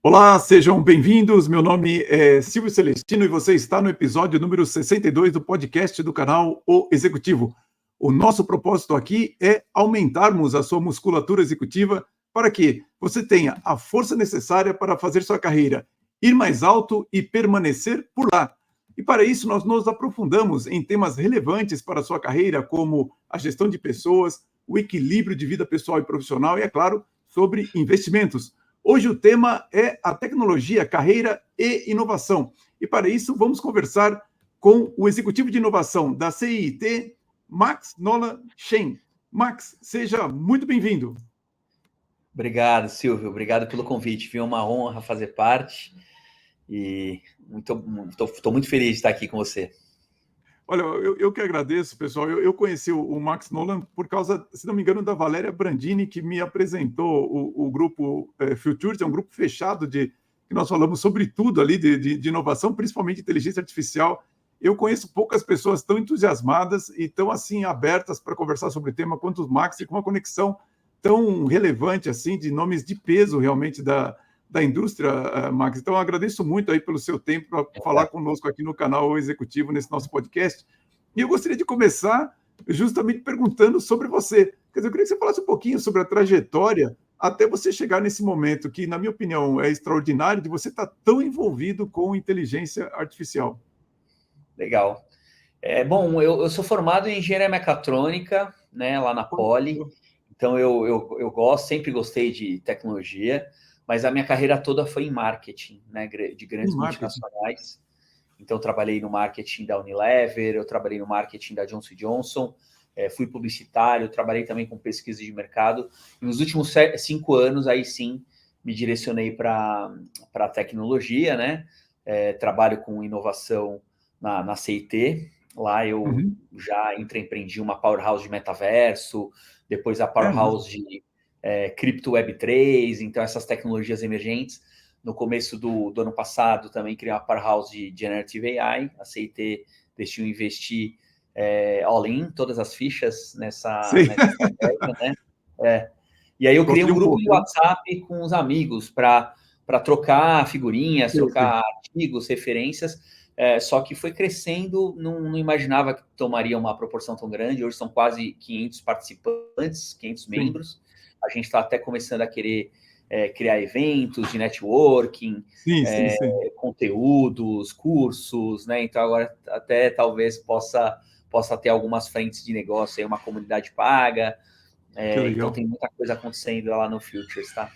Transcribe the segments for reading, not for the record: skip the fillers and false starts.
Olá, sejam bem-vindos. Meu nome é Silvio Celestino e você está no episódio número 62 do podcast do canal O Executivo. O nosso propósito aqui é aumentarmos a sua musculatura executiva para que você tenha a força necessária para fazer sua carreira ir mais alto e permanecer por lá. E para isso nós nos aprofundamos em temas relevantes para a sua carreira, como a gestão de pessoas, o equilíbrio de vida pessoal e profissional e, é claro, sobre investimentos. Hoje o tema é a tecnologia, carreira e inovação. E para isso vamos conversar com o executivo de inovação da CIT, Max Nolan Shen. Max, seja muito bem-vindo. Obrigado, Silvio. Obrigado pelo convite. Foi uma honra fazer parte e estou muito feliz de estar aqui com você. Olha, eu que agradeço, pessoal. Eu conheci o Max Nolan por causa, se não me engano, da Valéria Brandini, que me apresentou o grupo Futures, é um grupo fechado que nós falamos sobre tudo ali de inovação, principalmente inteligência artificial. Eu conheço poucas pessoas tão entusiasmadas e tão assim abertas para conversar sobre o tema quanto o Max, e com uma conexão tão relevante assim, de nomes de peso realmente da indústria, Max. Então, eu agradeço muito aí pelo seu tempo para falar conosco aqui no canal O Executivo, nesse nosso podcast. E eu gostaria de começar justamente perguntando sobre você. Quer dizer, eu queria que você falasse um pouquinho sobre a trajetória até você chegar nesse momento que, na minha opinião, é extraordinário de você estar tão envolvido com inteligência artificial. Legal. Bom, eu sou formado em engenharia mecatrônica, né, lá na Poli. Então, eu sempre gostei de tecnologia, mas a minha carreira toda foi em marketing, né, de grandes multinacionais. Então, eu trabalhei no marketing da Unilever, eu trabalhei no marketing da Johnson & Johnson, fui publicitário, trabalhei também com pesquisa de mercado. E nos últimos 5 anos, aí sim, me direcionei para a tecnologia, né? Trabalho com inovação na CIT. Lá eu já empreendi uma powerhouse de metaverso, depois a powerhouse de Crypto Web3, então essas tecnologias emergentes. No começo do ano passado, também criei uma powerhouse de Generative AI. A CIT decidiu investir all-in, todas as fichas nessa estratégia, né? E aí eu criei um grupo de WhatsApp com os amigos para trocar figurinhas, trocar artigos, referências. Só que foi crescendo, não imaginava que tomaria uma proporção tão grande. Hoje são quase 500 participantes, 500 membros. A gente está até começando a querer criar eventos de networking, conteúdos, cursos, né? Então agora até talvez possa ter algumas frentes de negócio, aí uma comunidade paga. Então tem muita coisa acontecendo lá no Futures, tá?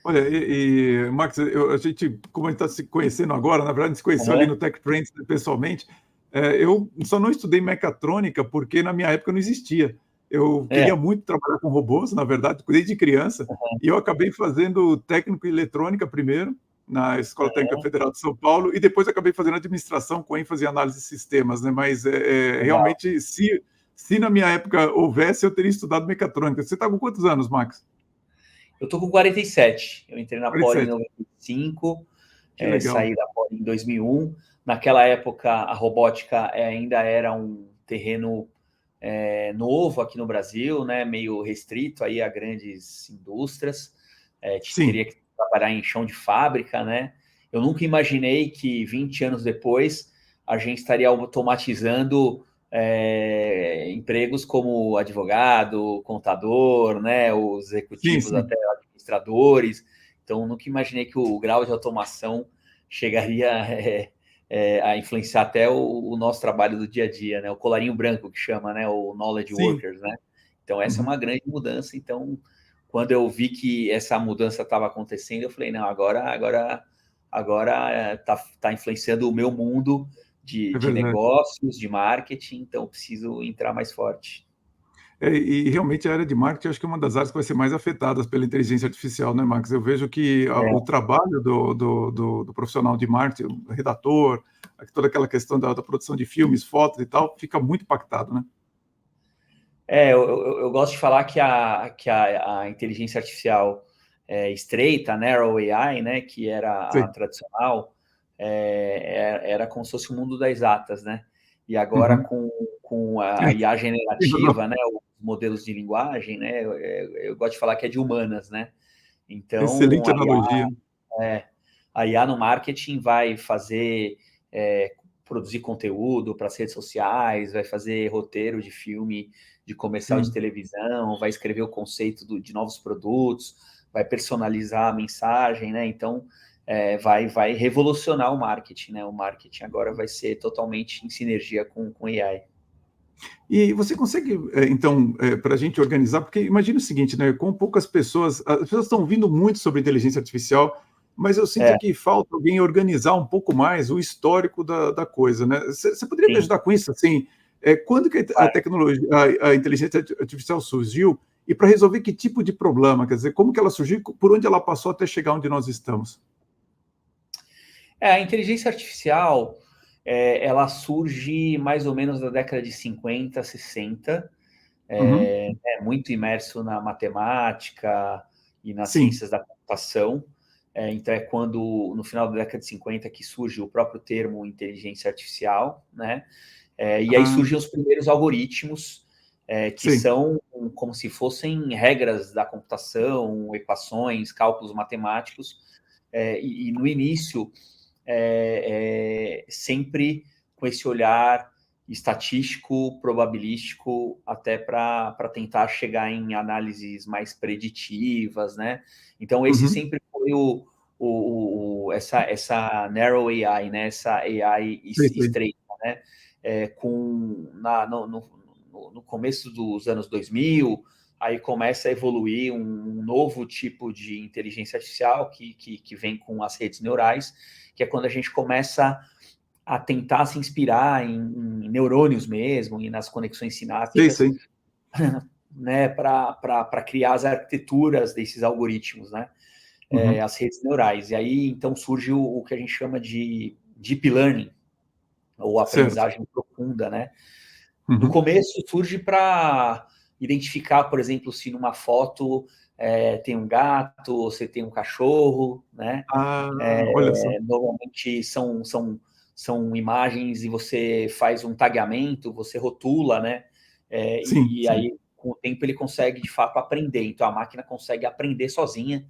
Olha, Max, a gente, como a gente está se conhecendo agora, na verdade, a gente se conheceu ali no Tech Trends pessoalmente. Eu só não estudei mecatrônica porque na minha época não existia. Eu queria muito trabalhar com robôs, na verdade, desde criança, e eu acabei fazendo técnico em eletrônica primeiro, na Escola Técnica Federal de São Paulo, e depois acabei fazendo administração com ênfase em análise de sistemas, né? Mas realmente, se na minha época houvesse, eu teria estudado mecatrônica. Você está com quantos anos, Max? Eu tô com 47. Eu entrei na Poli em 95, saí da Poli em 2001. Naquela época, a robótica ainda era um terreno novo aqui no Brasil, né? Meio restrito aí a grandes indústrias. Teria que trabalhar em chão de fábrica, né? Eu nunca imaginei que 20 anos depois a gente estaria automatizando empregos como advogado, contador, né? Os executivos, até administradores. Então, nunca imaginei que o grau de automação chegaria a influenciar até o nosso trabalho do dia a dia, né? O colarinho branco que chama, né? O knowledge workers, né? Então, essa é uma grande mudança. Então, quando eu vi que essa mudança estava acontecendo, eu falei, não, agora tá influenciando o meu mundo de negócios, de marketing, então preciso entrar mais forte. E realmente a área de marketing acho que é uma das áreas que vai ser mais afetadas pela inteligência artificial, né, Max? Eu vejo que o trabalho do profissional de marketing, do redator, toda aquela questão da produção de filmes, fotos e tal, fica muito impactado, né? Eu gosto de falar que a inteligência artificial estreita, Narrow AI, né, que era a tradicional, era como se fosse o mundo das exatas, né? E agora com a IA generativa, né, os modelos de linguagem, né, eu gosto de falar que é de humanas, né? Então, Excelente analogia. a IA no marketing vai fazer, produzir conteúdo para as redes sociais, vai fazer roteiro de filme, de comercial de televisão, vai escrever o conceito de novos produtos, vai personalizar a mensagem, né? Então, vai revolucionar o marketing, né? O marketing agora vai ser totalmente em sinergia com AI. E você consegue, então, para a gente organizar, porque imagina o seguinte, né? Com poucas pessoas, as pessoas estão ouvindo muito sobre inteligência artificial, mas eu sinto que falta alguém organizar um pouco mais o histórico da coisa, né? Você poderia me Sim. ajudar com isso? Assim, quando que a Claro. tecnologia, a inteligência artificial surgiu e para resolver que tipo de problema? Quer dizer, como que ela surgiu, por onde ela passou até chegar onde nós estamos? A inteligência artificial, ela surge mais ou menos da década de 50, 60, Uhum. muito imerso na matemática e nas Sim. ciências da computação. Então, é quando, no final da década de 50, que surge o próprio termo inteligência artificial, né? E aí Ah, surgem os primeiros algoritmos, que sim. são como se fossem regras da computação, equações, cálculos matemáticos, e no início, sempre com esse olhar estatístico, probabilístico, até para tentar chegar em análises mais preditivas, né? Então, esse Uhum. sempre foi essa narrow AI, né? Essa AI Sei, sei. estreita, né? No começo dos anos 2000, aí começa a evoluir um novo tipo de inteligência artificial que vem com as redes neurais, que é quando a gente começa a tentar se inspirar em neurônios mesmo, e nas conexões Sei, sinápticas, sei. né, para criar as arquiteturas desses algoritmos, né, Uhum. as redes neurais. E aí, então, surge o que a gente chama de Deep Learning, ou Certo. aprendizagem profunda, né? No Uhum. começo, surge para identificar, por exemplo, se numa foto tem um gato, ou se tem um cachorro, né? Ah, olha só. Normalmente são imagens e você faz um tagueamento, você rotula, né? Sim, E sim. aí, com o tempo, ele consegue, de fato, aprender. Então, a máquina consegue aprender sozinha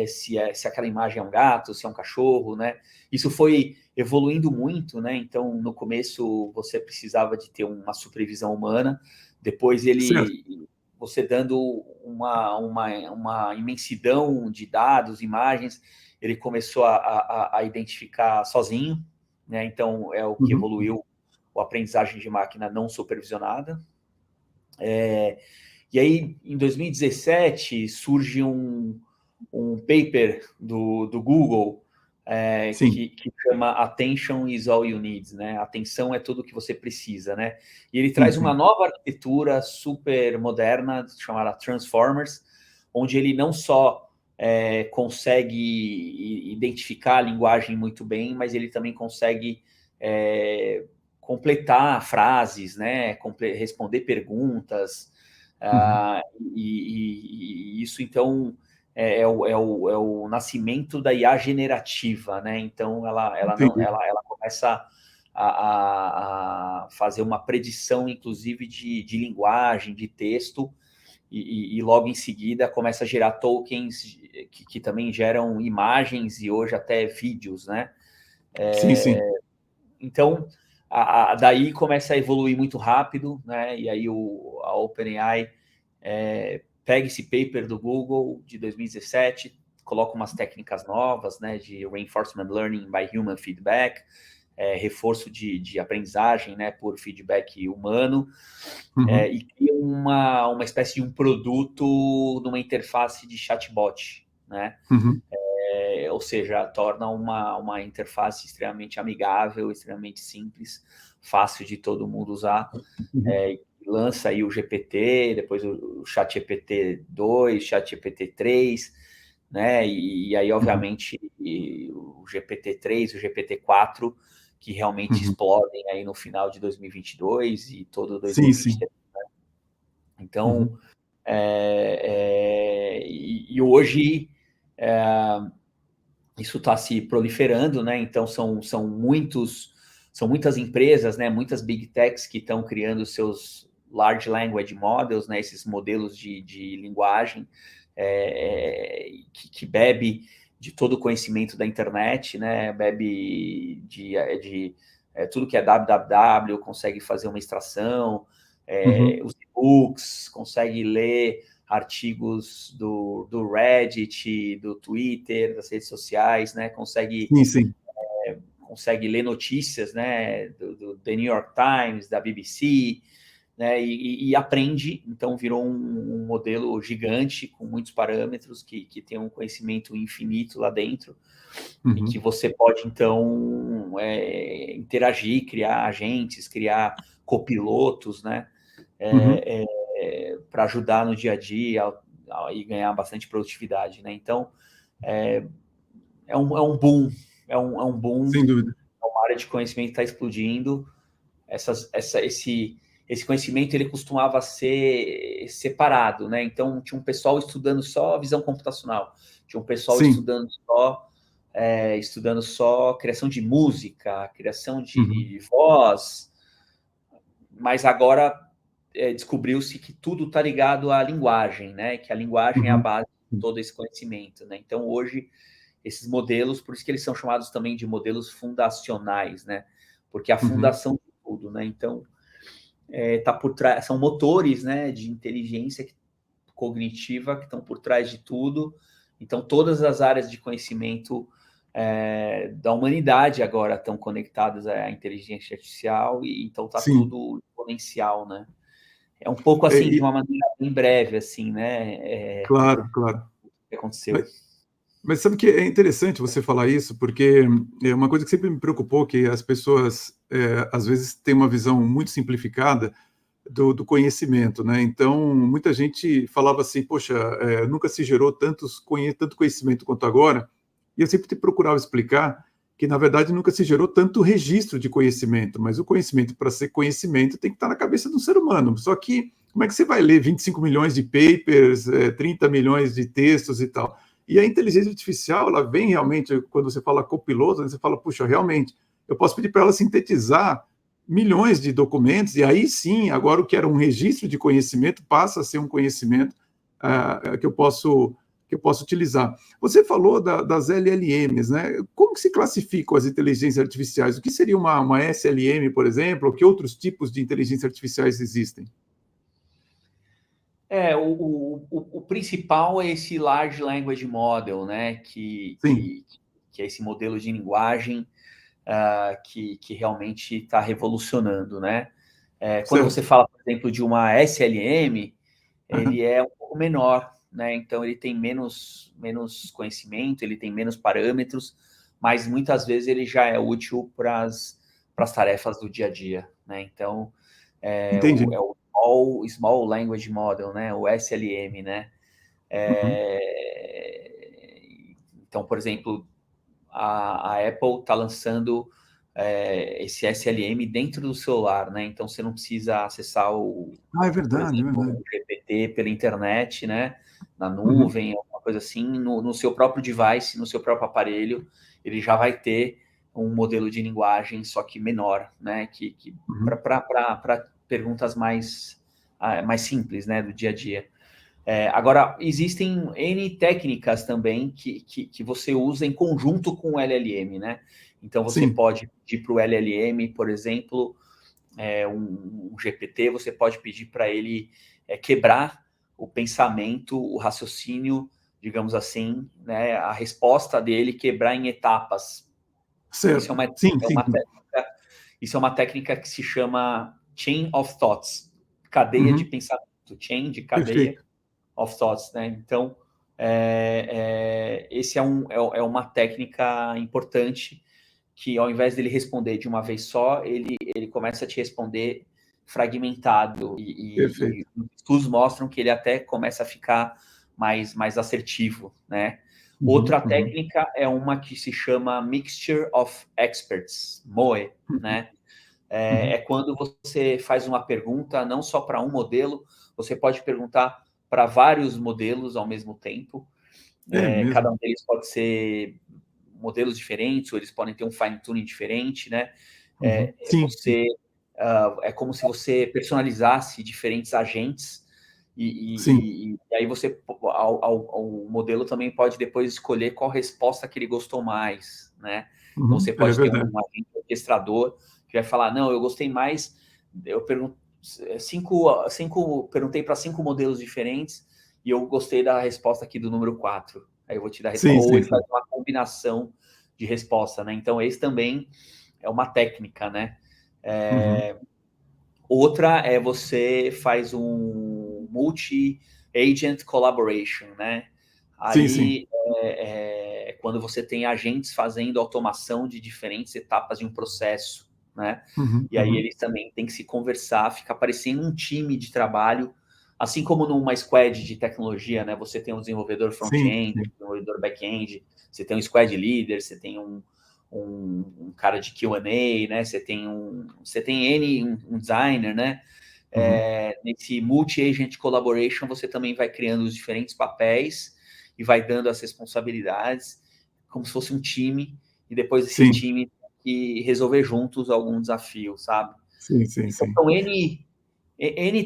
se aquela imagem é um gato, se é um cachorro, né? Isso foi evoluindo muito, né? Então, no começo, você precisava de ter uma supervisão humana, depois Certo. você dando uma imensidão de dados, imagens, ele começou a identificar sozinho, né? Então, é o que Uhum. evoluiu a aprendizagem de máquina não supervisionada. E aí, em 2017, surge um paper do Google Sim. que chama Attention is all you need, né? Atenção é tudo que você precisa, né? E ele Sim, traz uma sim. nova arquitetura super moderna, chamada Transformers, onde ele não só consegue identificar a linguagem muito bem, mas ele também consegue completar frases, né? Responder perguntas, Uhum. e isso, então, é o nascimento da IA generativa, né? Então, Entendi. ela começa a fazer uma predição, inclusive, de linguagem, de texto, e logo em seguida começa a gerar tokens que também geram imagens e hoje até vídeos, né? Sim, sim. Então, daí começa a evoluir muito rápido, né? E aí a OpenAI pega esse paper do Google de 2017, coloca umas técnicas novas, né? De Reinforcement Learning by Human Feedback, reforço de aprendizagem, né? Por feedback humano, Uhum. e cria uma espécie de um produto numa interface de chatbot, né? Uhum. Ou seja, torna uma interface extremamente amigável, extremamente simples, fácil de todo mundo usar. Uhum. Lança aí o GPT, depois o ChatGPT 2, ChatGPT 3, né? E aí, Uhum. obviamente, o GPT 3, o GPT 4, que realmente Uhum. explodem aí no final de 2022 e todo Sim, sim. 2023. Então, Uhum. e hoje isso está se proliferando, né? Então são muitas empresas, né? Muitas big techs que estão criando seus large language models, né? Esses modelos de linguagem que bebe de todo o conhecimento da internet, né? Bebe de tudo que é www, consegue fazer uma extração, os e-books, consegue ler artigos do Reddit, do Twitter, das redes sociais, né? Consegue ler notícias, né? Do The New York Times, da BBC, né? E aprende, então virou um modelo gigante com muitos parâmetros que tem um conhecimento infinito lá dentro e que você pode então interagir, criar agentes, criar copilotos, né? Para ajudar no dia a dia e ganhar bastante produtividade, né? Então é um boom, é um boom. Sem dúvida. É uma área de conhecimento que está explodindo. Esse conhecimento ele costumava ser separado, né? Então tinha um pessoal estudando só visão computacional, tinha um pessoal estudando só criação de música, criação de voz, mas agora descobriu-se que tudo está ligado à linguagem, né? Que a linguagem é a base de todo esse conhecimento, né? Então hoje esses modelos, por isso que eles são chamados também de modelos fundacionais, né? Porque a fundação de tudo, né? Então tá por trás, são motores, né, de inteligência cognitiva que estão por trás de tudo. Então todas as áreas de conhecimento da humanidade agora estão conectadas à inteligência artificial e então tá tudo exponencial, né? É um pouco assim, de uma maneira bem breve, assim, né? Claro. O que aconteceu. Mas sabe que é interessante você falar isso, porque é uma coisa que sempre me preocupou, que as pessoas, às vezes, têm uma visão muito simplificada do conhecimento, né? Então, muita gente falava assim, poxa, nunca se gerou tanto conhecimento quanto agora, e eu sempre procurava explicar que, na verdade, nunca se gerou tanto registro de conhecimento, mas o conhecimento, para ser conhecimento, tem que estar na cabeça do ser humano. Só que, como é que você vai ler 25 milhões de papers, 30 milhões de textos e tal? E a inteligência artificial, ela vem realmente, quando você fala copiloto, você fala, puxa, realmente, eu posso pedir para ela sintetizar milhões de documentos, e aí sim, agora o que era um registro de conhecimento passa a ser um conhecimento que eu posso utilizar. Você falou das LLMs, né? Como que se classificam as inteligências artificiais? O que seria uma SLM, por exemplo? Ou que outros tipos de inteligência artificiais existem? O principal é esse Large Language Model, né? Que é esse modelo de linguagem que realmente está revolucionando, né? Quando você fala, por exemplo, de uma SLM, ele é um pouco menor, né? Então ele tem menos conhecimento, ele tem menos parâmetros, mas muitas vezes ele já é útil para as tarefas do dia a dia, né? Então Entendi. o Small Language Model, né? O SLM, né? Então, por exemplo, a Apple está lançando esse SLM dentro do celular, né? Então você não precisa acessar É verdade, o GPT pela internet, né? Na nuvem, alguma coisa assim, no seu próprio device, no seu próprio aparelho, ele já vai ter um modelo de linguagem, só que menor, né? Para perguntas mais simples, né? Do dia a dia. Agora, existem N técnicas também que você usa em conjunto com o LLM, né? Então, você pode pedir para o LLM, por exemplo, um GPT, você pode pedir para ele quebrar o pensamento, o raciocínio, digamos assim, né? A resposta dele quebrar em etapas. Certo. Isso é uma técnica que se chama Chain of Thoughts, cadeia de pensamento, chain de cadeia. Perfeito. Of thoughts, né? Então, esse é uma técnica importante que, ao invés dele responder de uma vez só, ele começa a te responder fragmentado e estudos mostram que ele até começa a ficar mais assertivo, né? Outra técnica é uma que se chama Mixture of Experts, MOE, né? É quando você faz uma pergunta não só para um modelo, você pode perguntar para vários modelos ao mesmo tempo. Cada um deles pode ser modelos diferentes, ou eles podem ter um fine-tuning diferente, né? É como se você personalizasse diferentes agentes Sim. E aí o modelo também pode depois escolher qual resposta que ele gostou mais, né? Então você É pode ter verdade. um agente orquestrador que vai falar, não, eu gostei mais, eu perguntei para 5 modelos diferentes e eu gostei da resposta aqui do número 4. Aí eu vou te dar a resposta. Sim, Ou sim, ele faz sim. uma combinação de resposta, né? Então esse também é uma técnica, né? Outra é você faz um multi-agent collaboration, né? Sim, sim. Aí quando você tem agentes fazendo automação de diferentes etapas de um processo, né? E aí eles também têm que se conversar, fica parecendo um time de trabalho, assim como numa squad de tecnologia, né? Você tem um desenvolvedor Sim, front-end, um sim. desenvolvedor back-end, você tem um squad leader, você tem um cara de Q&A, né? Você tem um designer, né? Nesse multi-agent collaboration, você também vai criando os diferentes papéis e vai dando as responsabilidades, como se fosse um time, e depois esse Sim, time tem que resolver juntos algum desafio, sabe? sim, sim, Então, sim. são N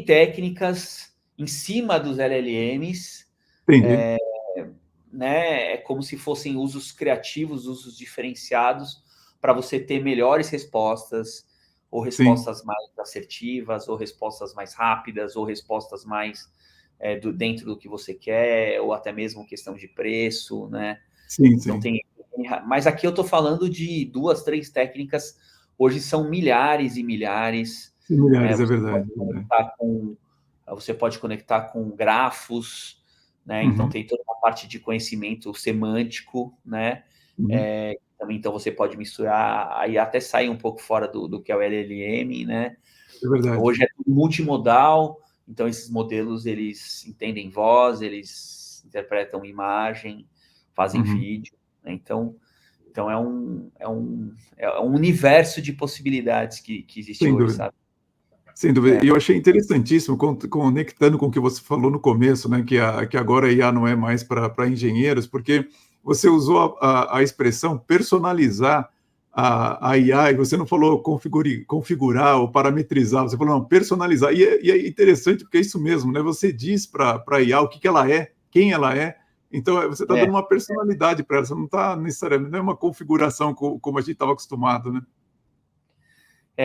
técnicas em cima dos LLMs, Entendi. né? É como se fossem usos criativos, usos diferenciados, para você ter melhores respostas, ou Sim. respostas mais assertivas, ou respostas mais rápidas, ou respostas mais dentro do que você quer, ou até mesmo questão de preço, né? Sim, Então sim. tem. Mas aqui eu estou falando de 2, 3 técnicas, hoje são milhares e milhares, né? Similares, é verdade, é verdade. Você pode conectar com grafos, né? Então Uhum, tem toda uma parte de conhecimento semântico, né? uhum. Também então você pode misturar, aí até sair um pouco fora do que é o LLM, né? É verdade. Hoje é tudo multimodal, então esses modelos eles entendem voz, eles interpretam imagem, fazem Uhum. vídeo, né? Então é um universo de possibilidades que existe Sem hoje, dúvida. sabe? Sem dúvida. E eu achei interessantíssimo, conectando com o que você falou no começo, né, que agora a IA não é mais para engenheiros, porque você usou a expressão personalizar a IA, e você não falou configurar ou parametrizar, você falou, não, personalizar. E é interessante porque é isso mesmo, né? Você diz para a IA o que, que ela é, quem ela é, então você está É, dando uma personalidade para ela, você não está necessariamente, não é uma configuração como a gente estava acostumado, né?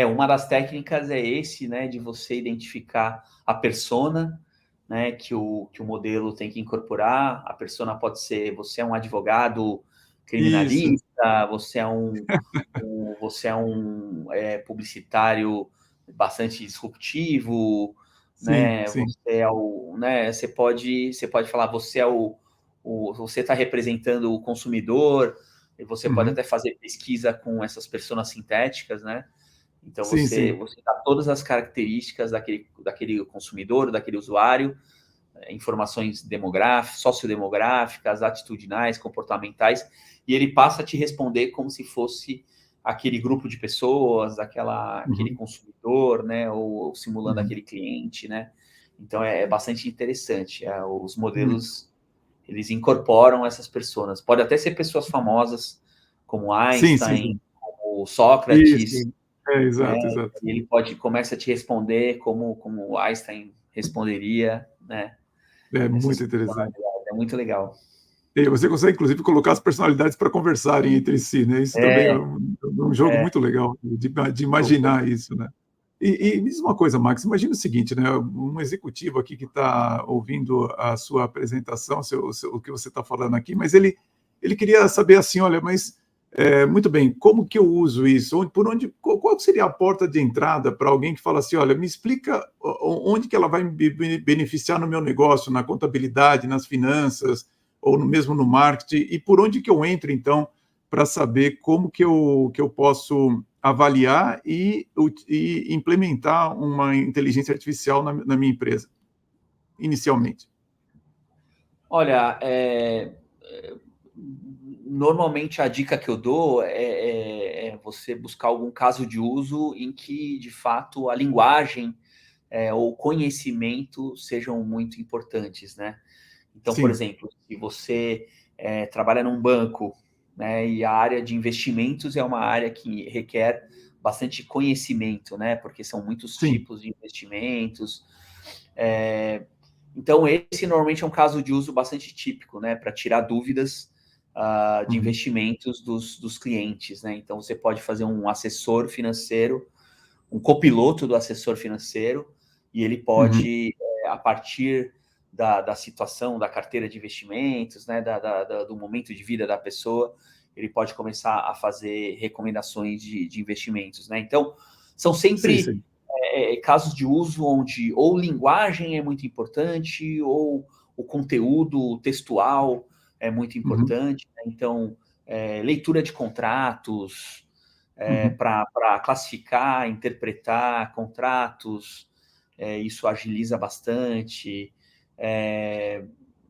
uma das técnicas é esse, né, de você identificar a persona, né, que o modelo tem que incorporar. A persona pode ser, você é um advogado Isso, criminalista, você é um publicitário bastante disruptivo, sim, né, sim. você pode falar, você está representando o consumidor, e você pode Uhum. até fazer pesquisa com essas personas sintéticas, né? Então Sim, você, sim. você dá todas as características daquele consumidor, daquele usuário, informações demográficas, sociodemográficas, atitudinais, comportamentais, e ele passa a te responder como se fosse aquele grupo de pessoas, aquele Uhum, consumidor, né? Ou simulando uhum. aquele cliente, né? Então é bastante interessante. Os Muito. modelos eles incorporam essas pessoas. Pode até ser pessoas famosas, como Sim, sim, Einstein, sim. como Isso. Sócrates, É, né? exato, exato. E ele começa a te responder como Einstein responderia, né? É Essas muito interessante. personalidades. É muito legal. E você consegue, inclusive, colocar as personalidades para conversarem entre si, né? Isso também é É, um jogo é, muito legal de imaginar isso, né? E me diz uma coisa, Max, imagina o seguinte, né? Um executivo aqui que está ouvindo a sua apresentação, o que você está falando aqui, mas ele queria saber assim, olha, mas muito bem, como que eu uso isso? Qual seria a porta de entrada para alguém que fala assim, olha, me explica onde que ela vai me beneficiar no meu negócio, na contabilidade, nas finanças, ou mesmo no marketing, e por onde que eu entro, então, para saber como que eu posso avaliar e implementar uma inteligência artificial na minha empresa, inicialmente. olha, normalmente a dica que eu dou é você buscar algum caso de uso em que, de fato, a linguagem ou conhecimento sejam muito importantes, né? Então, por Sim, exemplo, se você trabalha num banco, né, e a área de investimentos é uma área que requer bastante conhecimento, né, porque são muitos sim. tipos de investimentos. Então, esse normalmente é um caso de uso bastante típico, né, para tirar dúvidas de investimentos dos clientes, né? Então, você pode fazer um assessor financeiro, um copiloto do assessor financeiro, e ele pode, a partir da situação, da carteira de investimentos, né, do momento de vida da pessoa, ele pode começar a fazer recomendações de investimentos, né? Então, são sempre casos de uso onde ou linguagem é muito importante, ou o conteúdo textual é muito importante, né? Então, leitura de contratos, para classificar, interpretar contratos, isso agiliza bastante.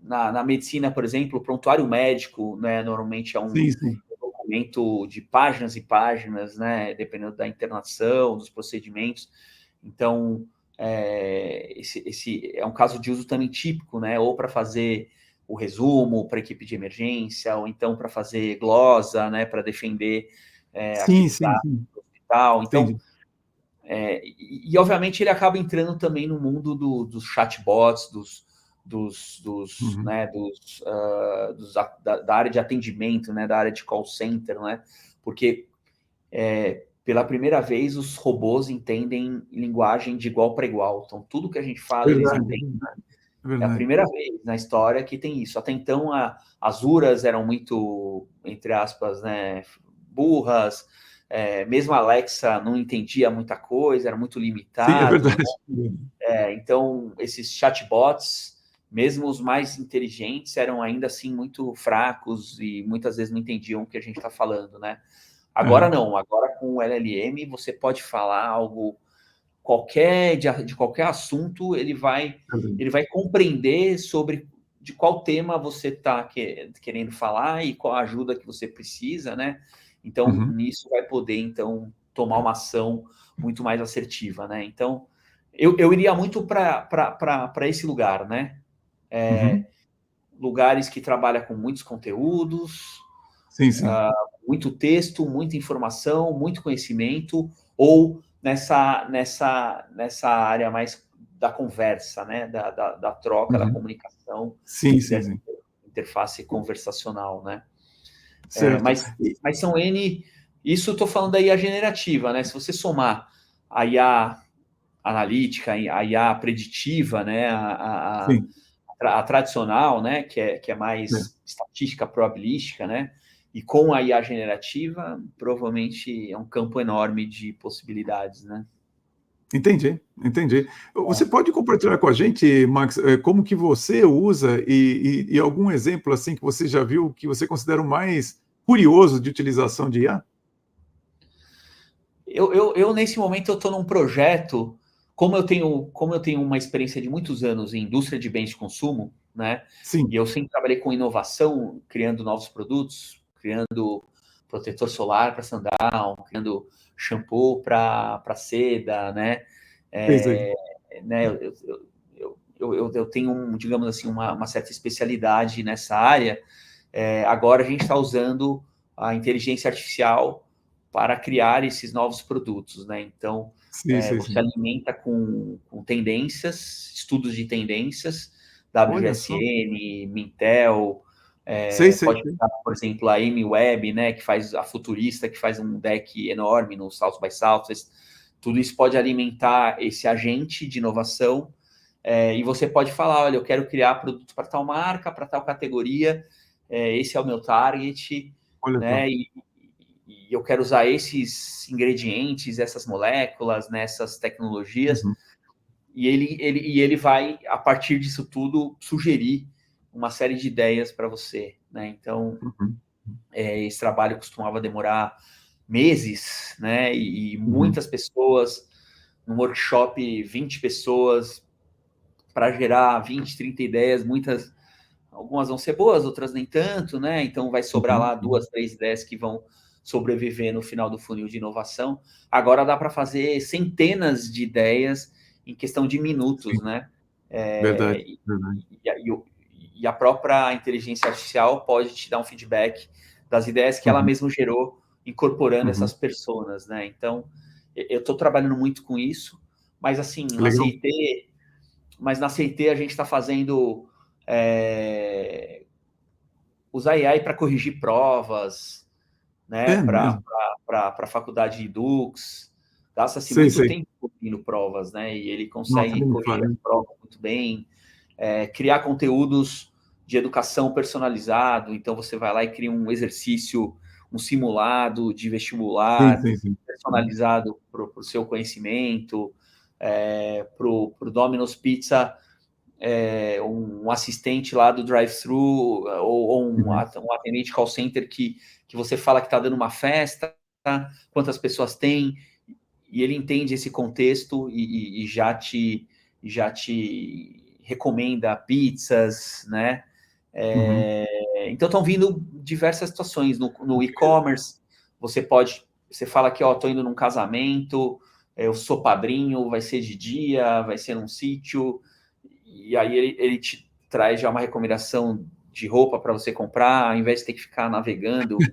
Na medicina, por exemplo, o prontuário médico, né, normalmente é um documento de páginas e páginas, né, dependendo da internação, dos procedimentos. Então, esse é um caso de uso também típico, né, ou para fazer o resumo para a equipe de emergência, ou então para fazer glosa, né, para defender aqueles dados do hospital. Então, e obviamente ele acaba entrando também no mundo dos chatbots, da área de atendimento, né, da área de call center, né, porque pela primeira vez os robôs entendem linguagem de igual para igual. Então, tudo que a gente fala, eles entendem. É a primeira vez na história que tem isso. Até então, as URAs eram muito, entre aspas, né, burras. Mesmo a Alexa não entendia muita coisa, era muito limitado. Sim, é verdade. Né? Então, esses chatbots, mesmo os mais inteligentes, eram ainda assim muito fracos e muitas vezes não entendiam o que a gente está falando, né? Agora não. Agora com o LLM, você pode falar algo de qualquer assunto, ele vai compreender sobre de qual tema você está querendo falar e qual ajuda que você precisa, né? Então, nisso vai poder, então, tomar uma ação muito mais assertiva, né? Então, eu iria muito para esse lugar, né? Lugares que trabalham com muitos conteúdos, muito texto, muita informação, muito conhecimento, ou nessa área mais da conversa, né? Da troca, da comunicação, dessa interface conversacional, né? Mas são N... Isso eu estou falando da IA generativa, né? Se você somar a IA analítica, a IA preditiva, né? A tradicional, né? Que é mais estatística, probabilística, né? E com a IA generativa, provavelmente é um campo enorme de possibilidades, né? Entendi. Você pode compartilhar com a gente, Max, como que você usa e algum exemplo assim que você já viu que você considera o mais curioso de utilização de IA? Eu nesse momento, eu estou num projeto, como eu tenho uma experiência de muitos anos em indústria de bens de consumo, né? E eu sempre trabalhei com inovação, criando novos produtos, criando protetor solar para sundown, criando shampoo para seda, né? Eu tenho, digamos assim, uma certa especialidade nessa área. Agora a gente está usando a inteligência artificial para criar esses novos produtos, né? Então, você alimenta com tendências, estudos de tendências, WGSN, Mintel, pode usar, por exemplo, a Amy Webb, né, que faz a futurista, que faz um deck enorme no South by Southwest. Tudo isso pode alimentar esse agente de inovação, e você pode falar, olha, eu quero criar produto para tal marca, para tal categoria, esse é o meu target, né, e eu quero usar esses ingredientes, essas moléculas, nessas tecnologias, e ele vai, a partir disso tudo, sugerir uma série de ideias para você, né? Então, esse trabalho costumava demorar meses, né? E muitas pessoas, no workshop, 20 pessoas, para gerar 20, 30 ideias, algumas vão ser boas, outras nem tanto, né? Então vai sobrar lá 2, 3 ideias que vão sobreviver no final do funil de inovação. Agora dá para fazer centenas de ideias em questão de minutos, né? Verdade. E a própria inteligência artificial pode te dar um feedback das ideias que ela mesma gerou, incorporando essas personas, né? Então, eu estou trabalhando muito com isso, mas assim, na CIT, mas na CT a gente está fazendo usar AI para corrigir provas, né? É Para mesmo. a faculdade de Dux. Gasta-se Sei, muito sei. tempo corrigindo provas, né? E ele Nossa, consegue nem me corrigir fale. as provas muito bem, criar conteúdos de educação personalizado. Então, você vai lá e cria um exercício, um simulado de Sim, vestibular sim, sim. personalizado para o seu conhecimento. Para o Domino's Pizza, um assistente lá do drive-thru ou um Uhum. atendente call center que você fala que está dando uma festa, quantas pessoas tem, e ele entende esse contexto e já te recomenda pizzas, né? Uhum. Então estão vindo diversas situações no e-commerce. Você fala que estou indo num casamento, eu sou padrinho, vai ser de dia, vai ser num sítio, e aí ele te traz já uma recomendação de roupa para você comprar, ao invés de ter que ficar navegando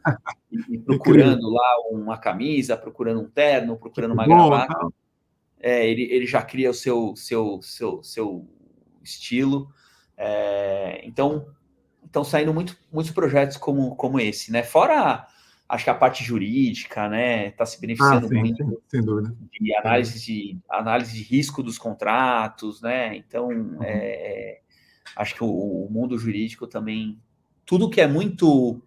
e Incrível. procurando lá uma camisa, procurando um terno, Que procurando uma bom, gravata. tá? Ele já cria o seu estilo. Então, estão saindo muitos projetos como esse, né? Fora, acho que a parte jurídica, né? Está se Ah, beneficiando sim, muito sim, sem dúvida. de Sem dúvida. análise de risco dos contratos, né? Então, Uhum. acho que o mundo jurídico também, tudo que é muito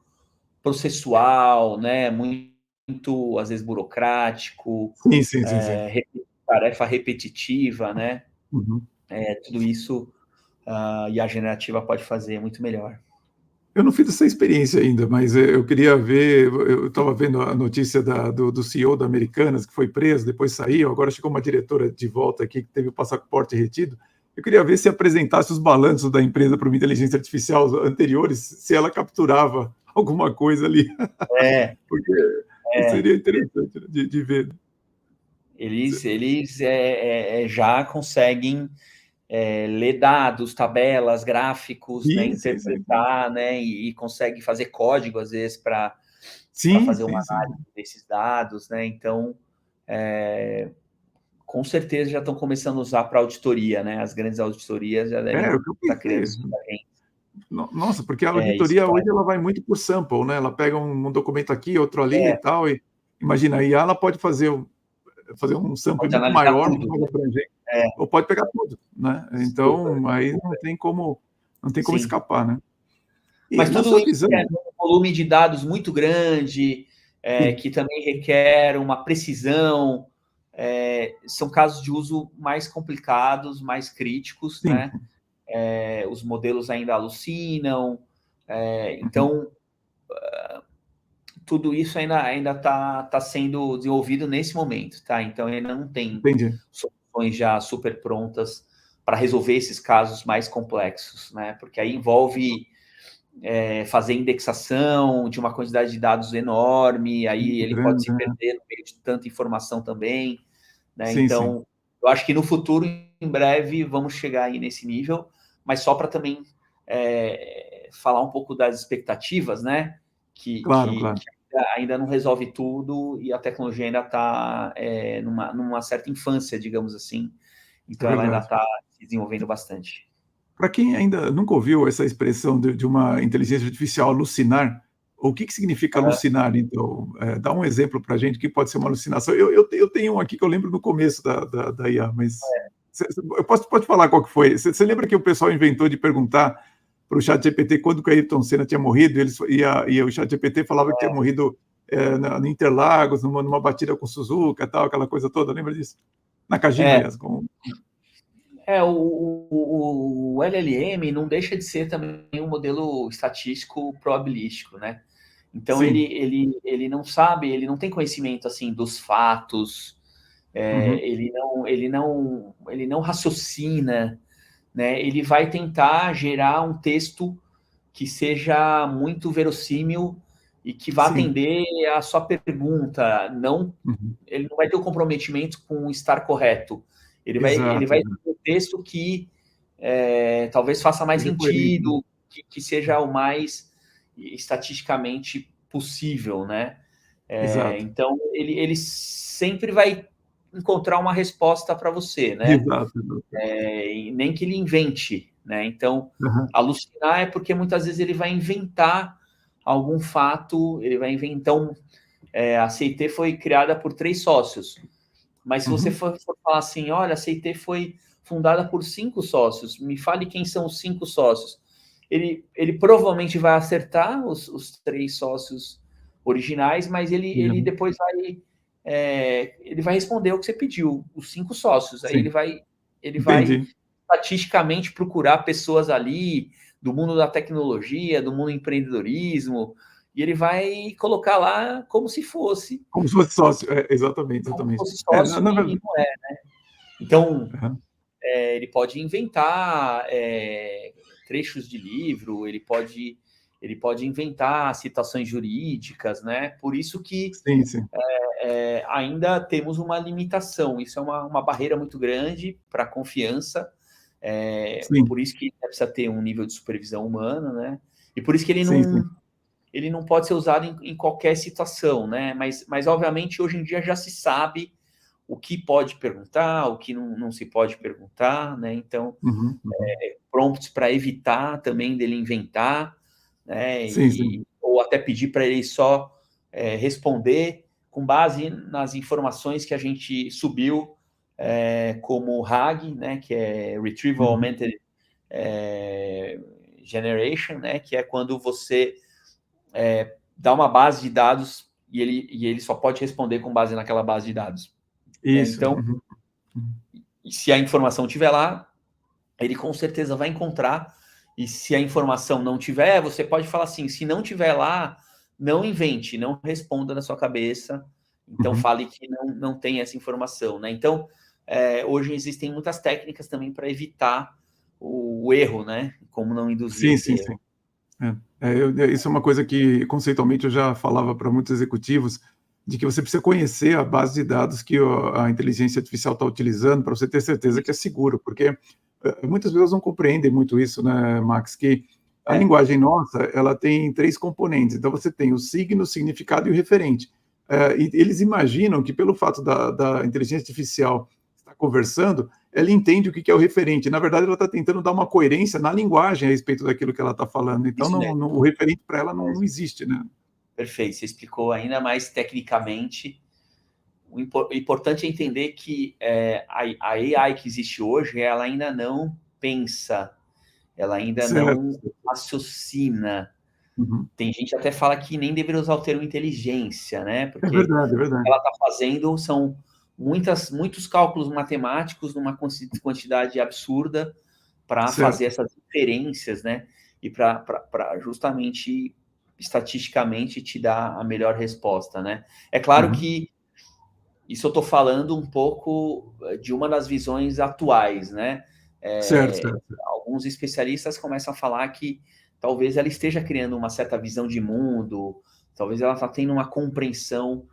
processual, né? Muito às vezes burocrático, Sim, sim, sim, sim. tarefa repetitiva, né? Uhum. Tudo isso e a generativa pode fazer muito melhor. Eu não fiz essa experiência ainda, mas eu queria ver. Eu estava vendo a notícia do CEO da Americanas, que foi preso, depois saiu, agora chegou uma diretora de volta aqui que teve o passaporte retido. Eu queria ver se apresentasse os balanços da empresa para uma inteligência artificial anteriores, se ela capturava alguma coisa ali, É, porque é. seria interessante, né, de ver. Eles já conseguem ler dados, tabelas, gráficos, né, Sim, sim, sim. interpretar, né, e consegue fazer código, às vezes, para Sim, fazer uma sim, sim. análise desses dados, né? Então, com certeza já estão começando a usar para auditoria, né? As grandes auditorias já É, o devem que eu estar pensei. criando isso também. Nossa, porque a Isso auditoria vai. hoje ela vai muito por sample, né? Ela pega um documento aqui, outro ali e tal, e imagina, a IA ela pode fazer um sample Pode muito analisar maior, muito tudo. mais abrangente, É, ou pode pegar tudo, né? super, Então, aí super. não tem como Sim. escapar, né? E Mas na tudo sua isso é visão, um volume de dados muito grande, sim, que também requer uma precisão. São casos de uso mais complicados, mais críticos, sim, né? Os modelos ainda alucinam. uhum, Então, tudo isso ainda tá sendo desenvolvido nesse momento, tá? Então, ainda não tem entendi. soluções já super prontas para resolver esses casos mais complexos, né? Porque aí envolve fazer indexação de uma quantidade de dados enorme, aí Muito ele pode grande, se né? perder no meio de tanta informação também, né? Sim, sim. Então, eu acho que no futuro, em breve, vamos chegar aí nesse nível, mas só para também falar um pouco das expectativas, né? Claro, Que claro. ainda não resolve tudo e a tecnologia ainda está numa certa infância, digamos assim. É Então, ela ainda verdade. está se desenvolvendo bastante. Para quem ainda nunca ouviu essa expressão de uma inteligência artificial alucinar, o que significa alucinar, então? Dá um exemplo para a gente, o que pode ser uma alucinação. Eu tenho um aqui que eu lembro no começo da IA, mas eu pode falar qual que foi. Você lembra que o pessoal inventou de perguntar para o ChatGPT quando que o Ayrton Senna tinha morrido, e o ChatGPT falava que tinha morrido em Interlagos, numa batida com Suzuka, tal, aquela coisa toda, lembra disso? Nakajima, É, aliás, com... o LLM não deixa de ser também um modelo estatístico probabilístico, né? Então Sim. ele não sabe, ele não tem conhecimento assim dos fatos, Uhum. ele não raciocina, né? Ele vai tentar gerar um texto que seja muito verossímil e que vá Sim. atender a sua pergunta. Não, Uhum. ele não vai ter o comprometimento com estar correto. Ele Exato, vai exato. ter um texto que talvez faça mais Seja coerente, né? sentido, que seja o mais estatisticamente possível, né? Exato. Então, ele sempre vai encontrar uma resposta para você, né? Exato. E nem que ele invente, né? Então, Uhum. alucinar é porque muitas vezes ele vai inventar algum fato, ele vai inventar. Então, a CIT foi criada por 3 sócios, mas se você for falar assim, olha, a CIT foi fundada por 5 sócios, me fale quem são os 5 sócios. Ele provavelmente vai acertar os 3 sócios originais, mas ele depois vai ele vai responder o que você pediu, os 5 sócios. Aí Sim. ele vai Entendi. estatisticamente procurar pessoas ali do mundo da tecnologia, do mundo do empreendedorismo, e ele vai colocar lá como se fosse. Como se fosse sócio, exatamente. Como se fosse É, sócio na e verdade. não é, né? Então, Uhum. ele pode inventar trechos de livro, ele pode inventar citações jurídicas, né? Por isso que Sim. ainda temos uma limitação. Isso é uma barreira muito grande para a confiança. Sim. Por isso que precisa ter um nível de supervisão humana, né? E por isso que Sim. ele não pode ser usado em qualquer situação, né? Mas, obviamente, hoje em dia já se sabe o que pode perguntar, o que não se pode perguntar, né? Então, prompts para evitar também dele inventar, né? Sim. Ou até pedir para ele só responder com base nas informações que a gente subiu como RAG, né? Que é Retrieval Augmented Generation, né? Que é quando você dá uma base de dados e ele só pode responder com base naquela base de dados. Isso. Então, se a informação estiver lá, ele com certeza vai encontrar. E se a informação não tiver, você pode falar assim, se não tiver lá, não invente, não responda na sua cabeça. Então, fale que não tem essa informação, né? Então, hoje existem muitas técnicas também para evitar o erro, né? Como não induzir esse erro. Isso é uma coisa que, conceitualmente, eu já falava para muitos executivos, de que você precisa conhecer a base de dados que a inteligência artificial está utilizando para você ter certeza que é seguro, porque muitas pessoas não compreendem muito isso, né, Max, que a linguagem nossa, ela tem 3 componentes. Então, você tem o signo, o significado e o referente. E eles imaginam que, pelo fato da inteligência artificial estar conversando, ela entende o que é o referente. Na verdade, ela está tentando dar uma coerência na linguagem a respeito daquilo que ela está falando. Então, o referente para ela não existe, né? Perfeito, você explicou ainda mais tecnicamente. O importante é entender que a AI que existe hoje, ela ainda não pensa, ela ainda não raciocina. Tem gente que até fala que nem deveria usar o termo inteligência, né? Porque é verdade. o que ela está fazendo são muitos cálculos matemáticos numa quantidade absurda para fazer essas inferências, né? E para justamente estatisticamente te dar a melhor resposta, né? É claro que isso eu estou falando um pouco de uma das visões atuais, né? Certo. Alguns especialistas começam a falar que talvez ela esteja criando uma certa visão de mundo, talvez ela está tendo uma compreensão,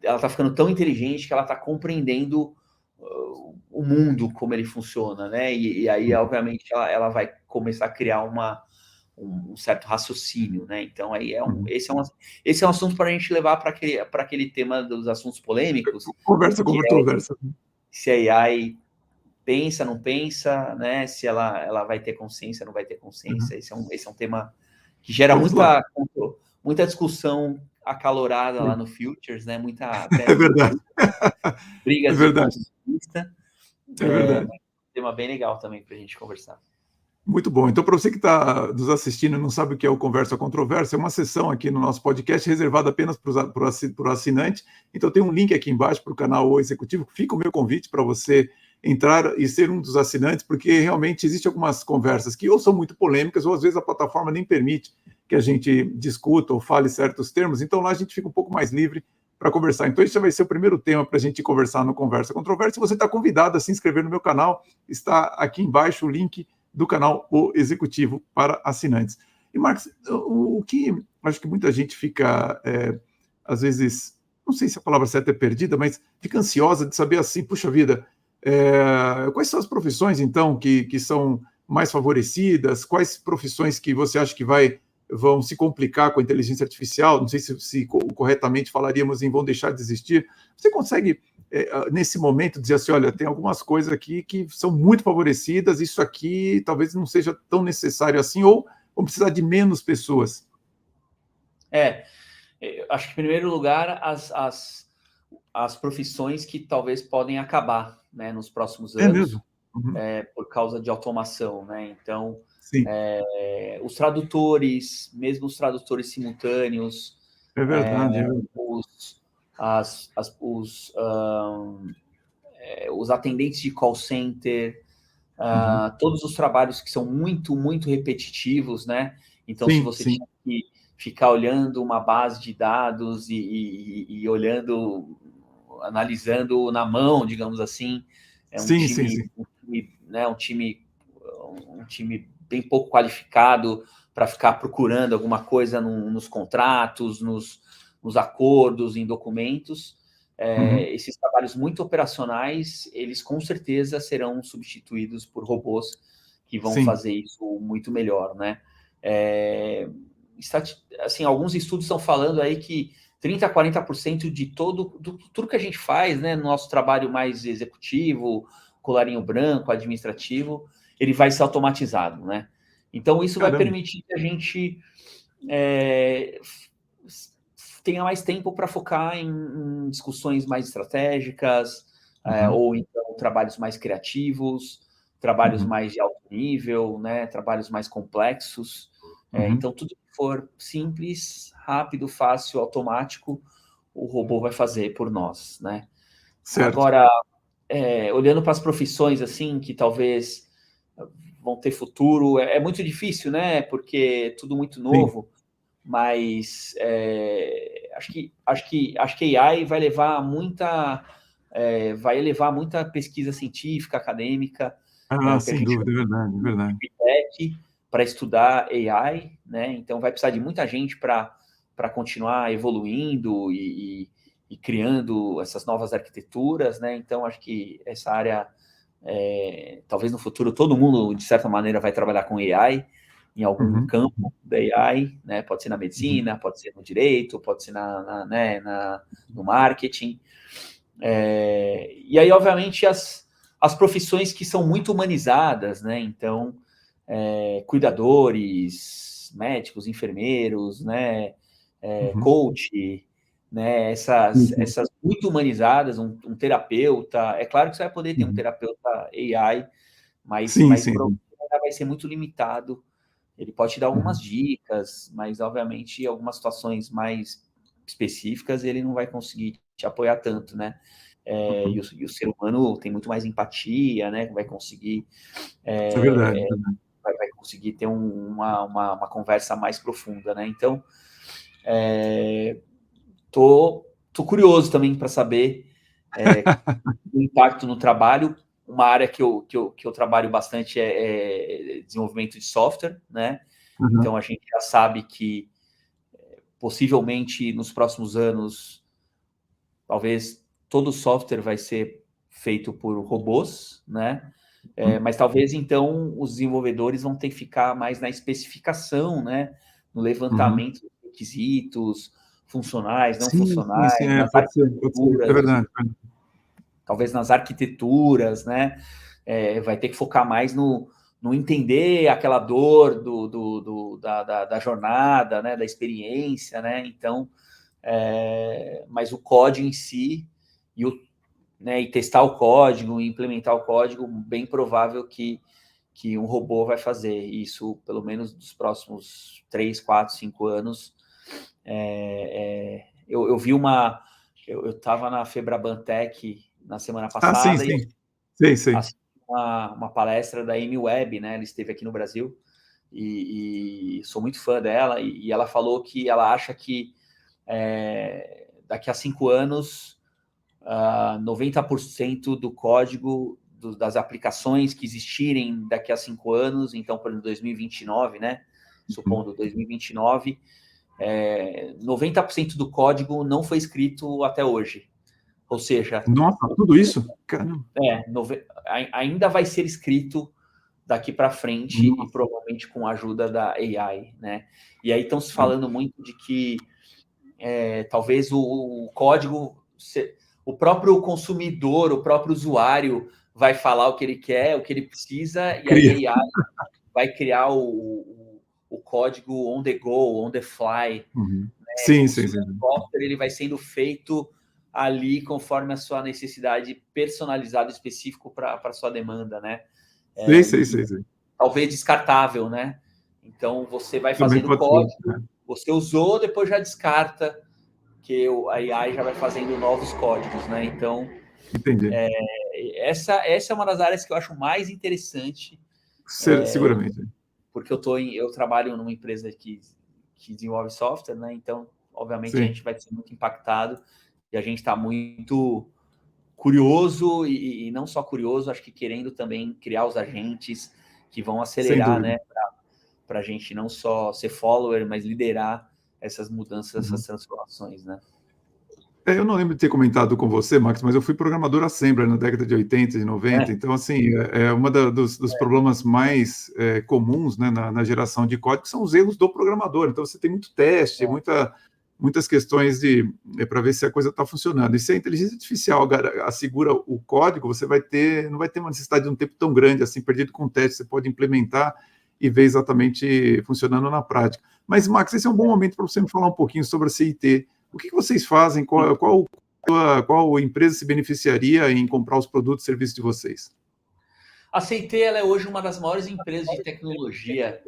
ela está ficando tão inteligente que ela está compreendendo o mundo, como ele funciona, né? E aí, obviamente, ela vai começar a criar um certo raciocínio, né? Então, aí esse é um assunto para a gente levar para aquele tema dos assuntos polêmicos. Conversa. Se a AI pensa, não pensa, né? Se ela vai ter consciência, não vai ter consciência. Esse é um tema que gera muita discussão acalorada lá no Futures, né? É verdade. Brigas de ponto de vista. É verdade. Um tema bem legal também para a gente conversar. Muito bom. Então, para você que está nos assistindo e não sabe o que é o Conversa Controversa, é uma sessão aqui no nosso podcast reservada apenas para o assinante. Então, tem um link aqui embaixo para o canal O Executivo. Fica o meu convite para você entrar e ser um dos assinantes, porque realmente existem algumas conversas que ou são muito polêmicas, ou às vezes a plataforma nem permite que a gente discuta ou fale certos termos. Então, lá a gente fica um pouco mais livre para conversar. Então, esse vai ser o primeiro tema para a gente conversar no Conversa Controversa. Você está convidado a se inscrever no meu canal. Está aqui embaixo o link do canal O Executivo para assinantes. E, Marcos, o que acho que muita gente fica, às vezes, não sei se a palavra certa é perdida, mas fica ansiosa de saber assim, puxa vida, quais são as profissões, então, que são mais favorecidas? Quais profissões que você acha que vão se complicar com a inteligência artificial? Não sei se corretamente falaríamos em vão deixar de existir. Você consegue nesse momento, dizer assim, olha, tem algumas coisas aqui que são muito favorecidas, isso aqui talvez não seja tão necessário assim, ou vamos precisar de menos pessoas? Eu acho que, em primeiro lugar, as profissões que talvez podem acabar, né, nos próximos É anos, mesmo? Uhum. por causa de automação, né? Então, Sim, os tradutores, mesmo os tradutores simultâneos, é verdade. os atendentes de call center, Uhum. todos os trabalhos que são muito, muito repetitivos, né? Então, se Sim, você sim. tinha que ficar olhando uma base de dados e olhando, analisando na mão, digamos assim, é um Sim, sim, time, sim. né, um time bem pouco qualificado para ficar procurando alguma coisa nos contratos, nos acordos, em documentos. Uhum. Esses trabalhos muito operacionais, eles com certeza serão substituídos por robôs que vão Sim. fazer isso muito melhor, né? Assim, alguns estudos estão falando aí que 30% a 40% de tudo que a gente faz, né, no nosso trabalho mais executivo, colarinho branco, administrativo, ele vai ser automatizado, né? Então, isso vai Caramba. permitir que a gente é, tenha mais tempo para focar em discussões mais estratégicas, Uhum. ou então trabalhos mais criativos, trabalhos Uhum. mais de alto nível, né, trabalhos mais complexos. Uhum. Então, tudo que for simples, rápido, fácil, automático, o robô vai fazer por nós, né? Certo. Agora, olhando para as profissões assim, que talvez vão ter futuro, é muito difícil, né? Porque é tudo muito Sim. novo, mas acho que AI vai levar muita pesquisa científica, acadêmica, Ah, o que a sem gente chama dúvida, é verdade, é de verdade. deep tech, para estudar AI, né? Então vai precisar de muita gente para continuar evoluindo e criando essas novas arquiteturas, né? Então acho que essa área, talvez no futuro todo mundo de certa maneira vai trabalhar com AI em algum Uhum. campo da AI, né? Pode ser na Uhum. medicina, pode ser no direito, pode ser no marketing. E aí, obviamente, as profissões que são muito humanizadas, né? Então, cuidadores, médicos, enfermeiros, né? Uhum. Coach, né? Sim, sim. Essas muito humanizadas, um terapeuta. É claro que você vai poder ter um Uhum. terapeuta AI, Sim, mas sim, sim. provavelmente vai ser muito limitado. Ele pode te dar algumas Uhum. dicas, mas obviamente algumas situações mais específicas ele não vai conseguir te apoiar tanto, né? Uhum. E o ser humano tem muito mais empatia, né? Isso é verdade, é É, verdade. vai conseguir ter uma conversa mais profunda, né? Então, tô curioso também para saber o impacto no trabalho. Uma área que eu trabalho bastante é desenvolvimento de software, né? Uhum. Então a gente já sabe que possivelmente nos próximos anos, talvez todo software vai ser feito por robôs, né? Uhum. Mas talvez então os desenvolvedores vão ter que ficar mais na especificação, né? No Uhum. levantamento dos requisitos funcionais, não Sim, sim, sim, funcionais, nas pode ser, é arquiteturas, verdade. talvez nas arquiteturas, né? Vai ter que focar mais no entender aquela dor da jornada, né? Da experiência, né? Então, mas o código em si e, né, e testar o código, implementar o código, bem provável que um robô vai fazer isso, pelo menos nos próximos 3, 4, 5 anos. Eu vi eu estava na Febrabantech na semana Ah, sim, passada e sim. Sei, sei. assisti uma palestra da Amy Webb, né? Ela esteve aqui no Brasil e sou muito fã dela e ela falou que ela acha que daqui a 5 anos 90% do código das aplicações que existirem daqui a 5 anos, então, por exemplo, 2029, né? Uhum. Supondo 2029, 90% do código não foi escrito até hoje. Ou seja, Nossa, tudo isso? Caramba. ainda vai ser escrito daqui para frente e Nossa. provavelmente com a ajuda da AI, né? E aí estão se É. falando muito de que talvez o código o próprio consumidor, o próprio usuário vai falar o que ele quer, o que ele precisa, e aí a AI vai criar o código on the go, on the fly. Uhum. Né? Sim, O sim. software ele vai sendo feito ali conforme a sua necessidade, personalizado, específico para a sua demanda, né? Sei. Talvez descartável, né? Então, você vai Também fazendo pode código, ser, né? você usou, depois já descarta, que a AI já vai fazendo novos códigos, né? Então, Entendi. essa é uma das áreas que eu acho mais interessante. Seguramente. Porque eu trabalho numa empresa que desenvolve software, né? Então, obviamente, a Sim. gente vai ser muito impactado e a gente está muito curioso e não só curioso, acho que querendo também criar os agentes que vão Sem acelerar, dúvida. né? Para a gente não só ser follower, mas liderar essas mudanças, essas transformações, né? Eu não lembro de ter comentado com você, Max, mas eu fui programador Assembler na década de 80 e 90, então, assim, uma dos problemas mais comuns, né, na geração de código são os erros do programador. Então, você tem muito teste, muitas questões para ver se a coisa está funcionando. E se a inteligência artificial assegura o código, você não vai ter uma necessidade de um tempo tão grande, assim, perdido com teste, você pode implementar e ver exatamente funcionando na prática. Mas, Max, esse é um bom momento para você me falar um pouquinho sobre a CIT. O que vocês fazem? Qual empresa se beneficiaria em comprar os produtos e serviços de vocês? A CIT ela é hoje uma das maiores empresas de tecnologia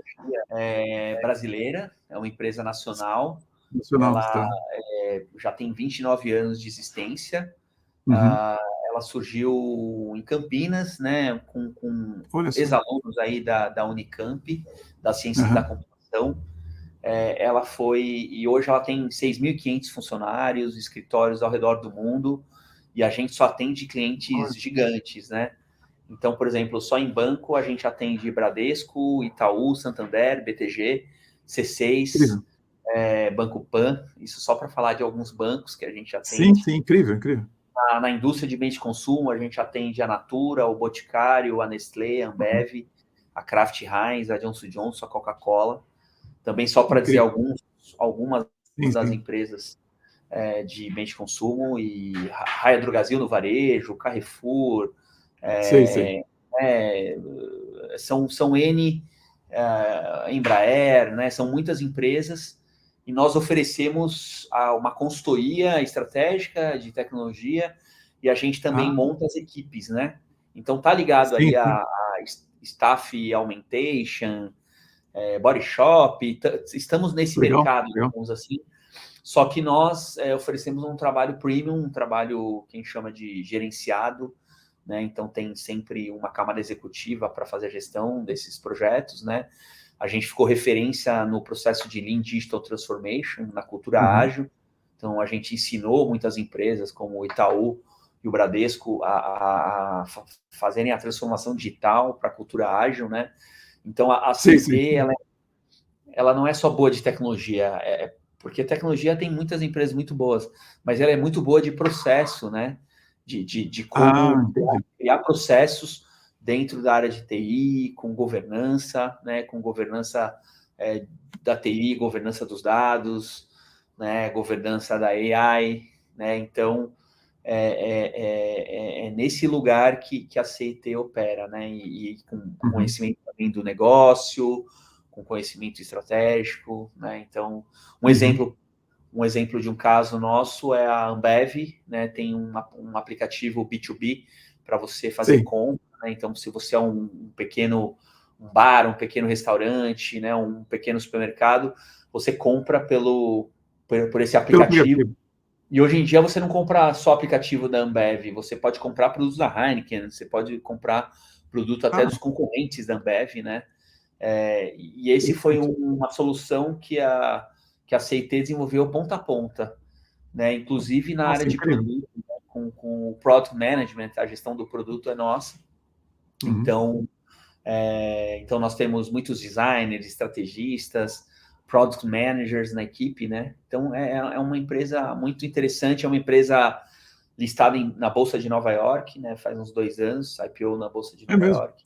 brasileira, é uma empresa nacional. Nacional, Ela tá. já tem 29 anos de existência. Uhum. Ela surgiu em Campinas, né, com Olha só. ex-alunos aí da Unicamp, das ciências da Uhum. computação. Ela foi, e hoje ela tem 6.500 funcionários, escritórios ao redor do mundo, e a gente só atende clientes gigantes, né? Então, por exemplo, só em banco a gente atende Bradesco, Itaú, Santander, BTG, C6, Incrível. Banco Pan, isso só para falar de alguns bancos que a gente Sim, atende. incrível. Na indústria de bens de consumo, a gente atende a Natura, o Boticário, a Nestlé, a Ambev, a Kraft Heinz, a Johnson Johnson, a Coca-Cola. Também só para dizer Incrível. algumas das Sim. empresas de bens de consumo, e Raia Drogasil no varejo, Carrefour, Sei. são N, Embraer, né? São muitas empresas, e nós oferecemos uma consultoria estratégica de tecnologia, e a gente também monta as equipes, né? Então tá ligado aí a staff augmentation, body shop, estamos nesse mercado, digamos assim. Só que nós oferecemos um trabalho premium, um trabalho que a gente chama de gerenciado, né? Então tem sempre uma camada executiva para fazer a gestão desses projetos, né? A gente ficou referência no processo de Lean Digital Transformation, na cultura ágil. Então a gente ensinou muitas empresas como o Itaú e o Bradesco a fazerem a transformação digital para a cultura ágil, né? Então a CT, ela não é só boa de tecnologia, porque tecnologia tem muitas empresas muito boas, mas ela é muito boa de processo, né? De como criar processos dentro da área de TI, com governança, né? Com governança da TI, governança dos dados, né? Governança da AI, né? Então, é nesse lugar que a CIT opera, né? E com conhecimento também do negócio, com conhecimento estratégico, né? Então, um exemplo de um caso nosso é a Ambev, né? Tem um aplicativo B2B para você fazer compra, né? Então, se você é um pequeno bar, um pequeno restaurante, né? Um pequeno supermercado, você compra por esse aplicativo. E hoje em dia você não compra só aplicativo da Ambev, você pode comprar produtos da Heineken, você pode comprar produto até dos concorrentes da Ambev, né? E esse foi uma solução que a CIT desenvolveu ponta a ponta, né? Inclusive na área de produto, né? com o Product Management, a gestão do produto é nossa. Então, nós temos muitos designers, estrategistas, product managers na equipe, né? Então, é uma empresa muito interessante, é uma empresa listada na Bolsa de Nova York, né? Faz uns 2 anos, IPO na Bolsa de Nova York.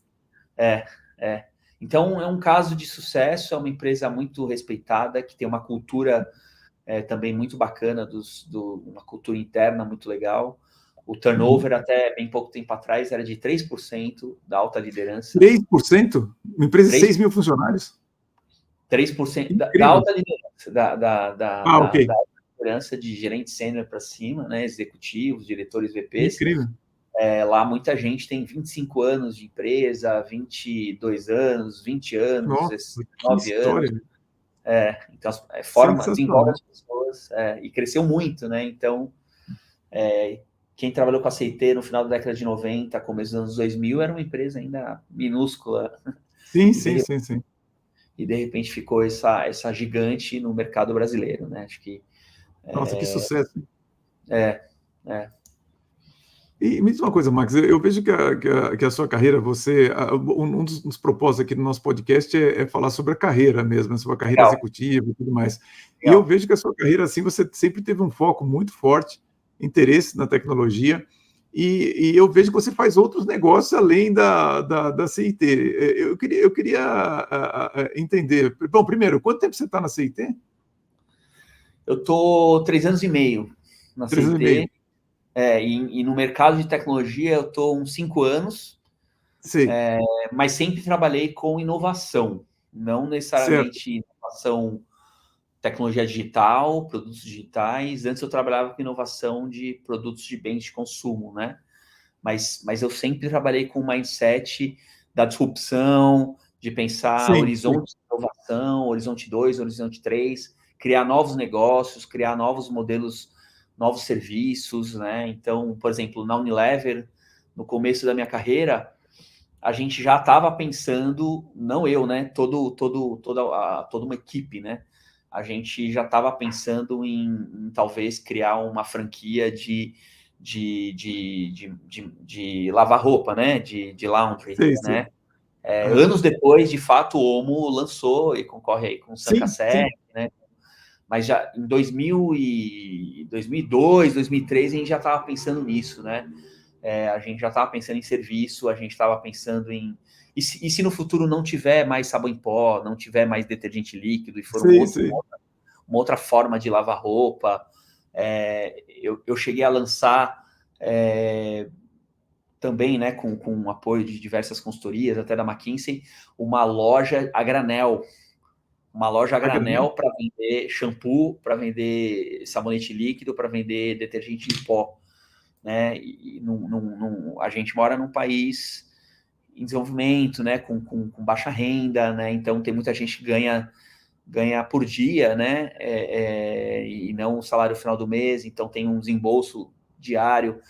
Então, é um caso de sucesso, é uma empresa muito respeitada, que tem uma cultura também muito bacana, uma cultura interna muito legal. O turnover, até bem pouco tempo atrás, era de 3% da alta liderança. 3%? Uma empresa de 3, 6 mil funcionários? 3% da Incrível. alta liderança, Ok. da alta liderança de gerente sênior para cima, né? Executivos, diretores, VPs. Incrível. Lá muita gente tem 25 anos de empresa, 22 anos, 20 anos, Nossa, que 19 anos. história. Então, desenvolve Sensacional. as pessoas e cresceu muito, né? Então, quem trabalhou com a CIT no final da década de 90, começo dos anos 2000, era uma empresa ainda minúscula. Sim, E sim, sim, sim. de repente ficou essa gigante no mercado brasileiro, né? Acho que... Nossa, que sucesso. É. E me diz uma coisa, Max, eu vejo que a sua carreira, um dos propósitos aqui do nosso podcast é falar sobre a carreira mesmo, a sua carreira Legal, executiva e tudo mais. E eu legal. vejo que a sua carreira, assim, você sempre teve um foco muito forte, interesse na tecnologia, e eu vejo que você faz outros negócios além da CIT. Eu queria entender. Bom, primeiro, quanto tempo você está na CIT? Eu tô 3 anos e meio na 3 anos e meio. CIT, e no mercado de tecnologia eu tô uns 5 anos, Sei, mas sempre trabalhei com inovação, não certo. necessariamente inovação, tecnologia digital, produtos digitais. Antes eu trabalhava com inovação de produtos de bens de consumo, né? Mas eu sempre trabalhei com o mindset da disrupção, de pensar Sim, sim. horizonte de inovação, horizonte 2, horizonte 3, criar novos negócios, criar novos modelos, novos serviços, né? Então, por exemplo, na Unilever, no começo da minha carreira, a gente já estava pensando, não eu, né? Toda uma equipe, né? A gente já estava pensando em talvez criar uma franquia de lavar roupa, né? De laundry, Sei, sei. né? Aham. Anos depois, de fato, o Omo lançou e concorre aí com o Sim, Sancassec, sim. né? Mas já em 2002, 2003, a gente já estava pensando nisso, né? A gente já estava pensando em serviço, a gente estava pensando em... E se no futuro não tiver mais sabão em pó, não tiver mais detergente líquido e for Sei, sei. uma outra forma de lavar roupa, eu cheguei a lançar também, né, com o apoio de diversas consultorias, até da McKinsey, uma loja a granel A granel? para vender shampoo, para vender sabonete líquido, para vender detergente em pó, né? E a gente mora num país em desenvolvimento, né, com baixa renda, né? Então tem muita gente que ganha por dia, né? E não o salário final do mês, então tem um desembolso diário.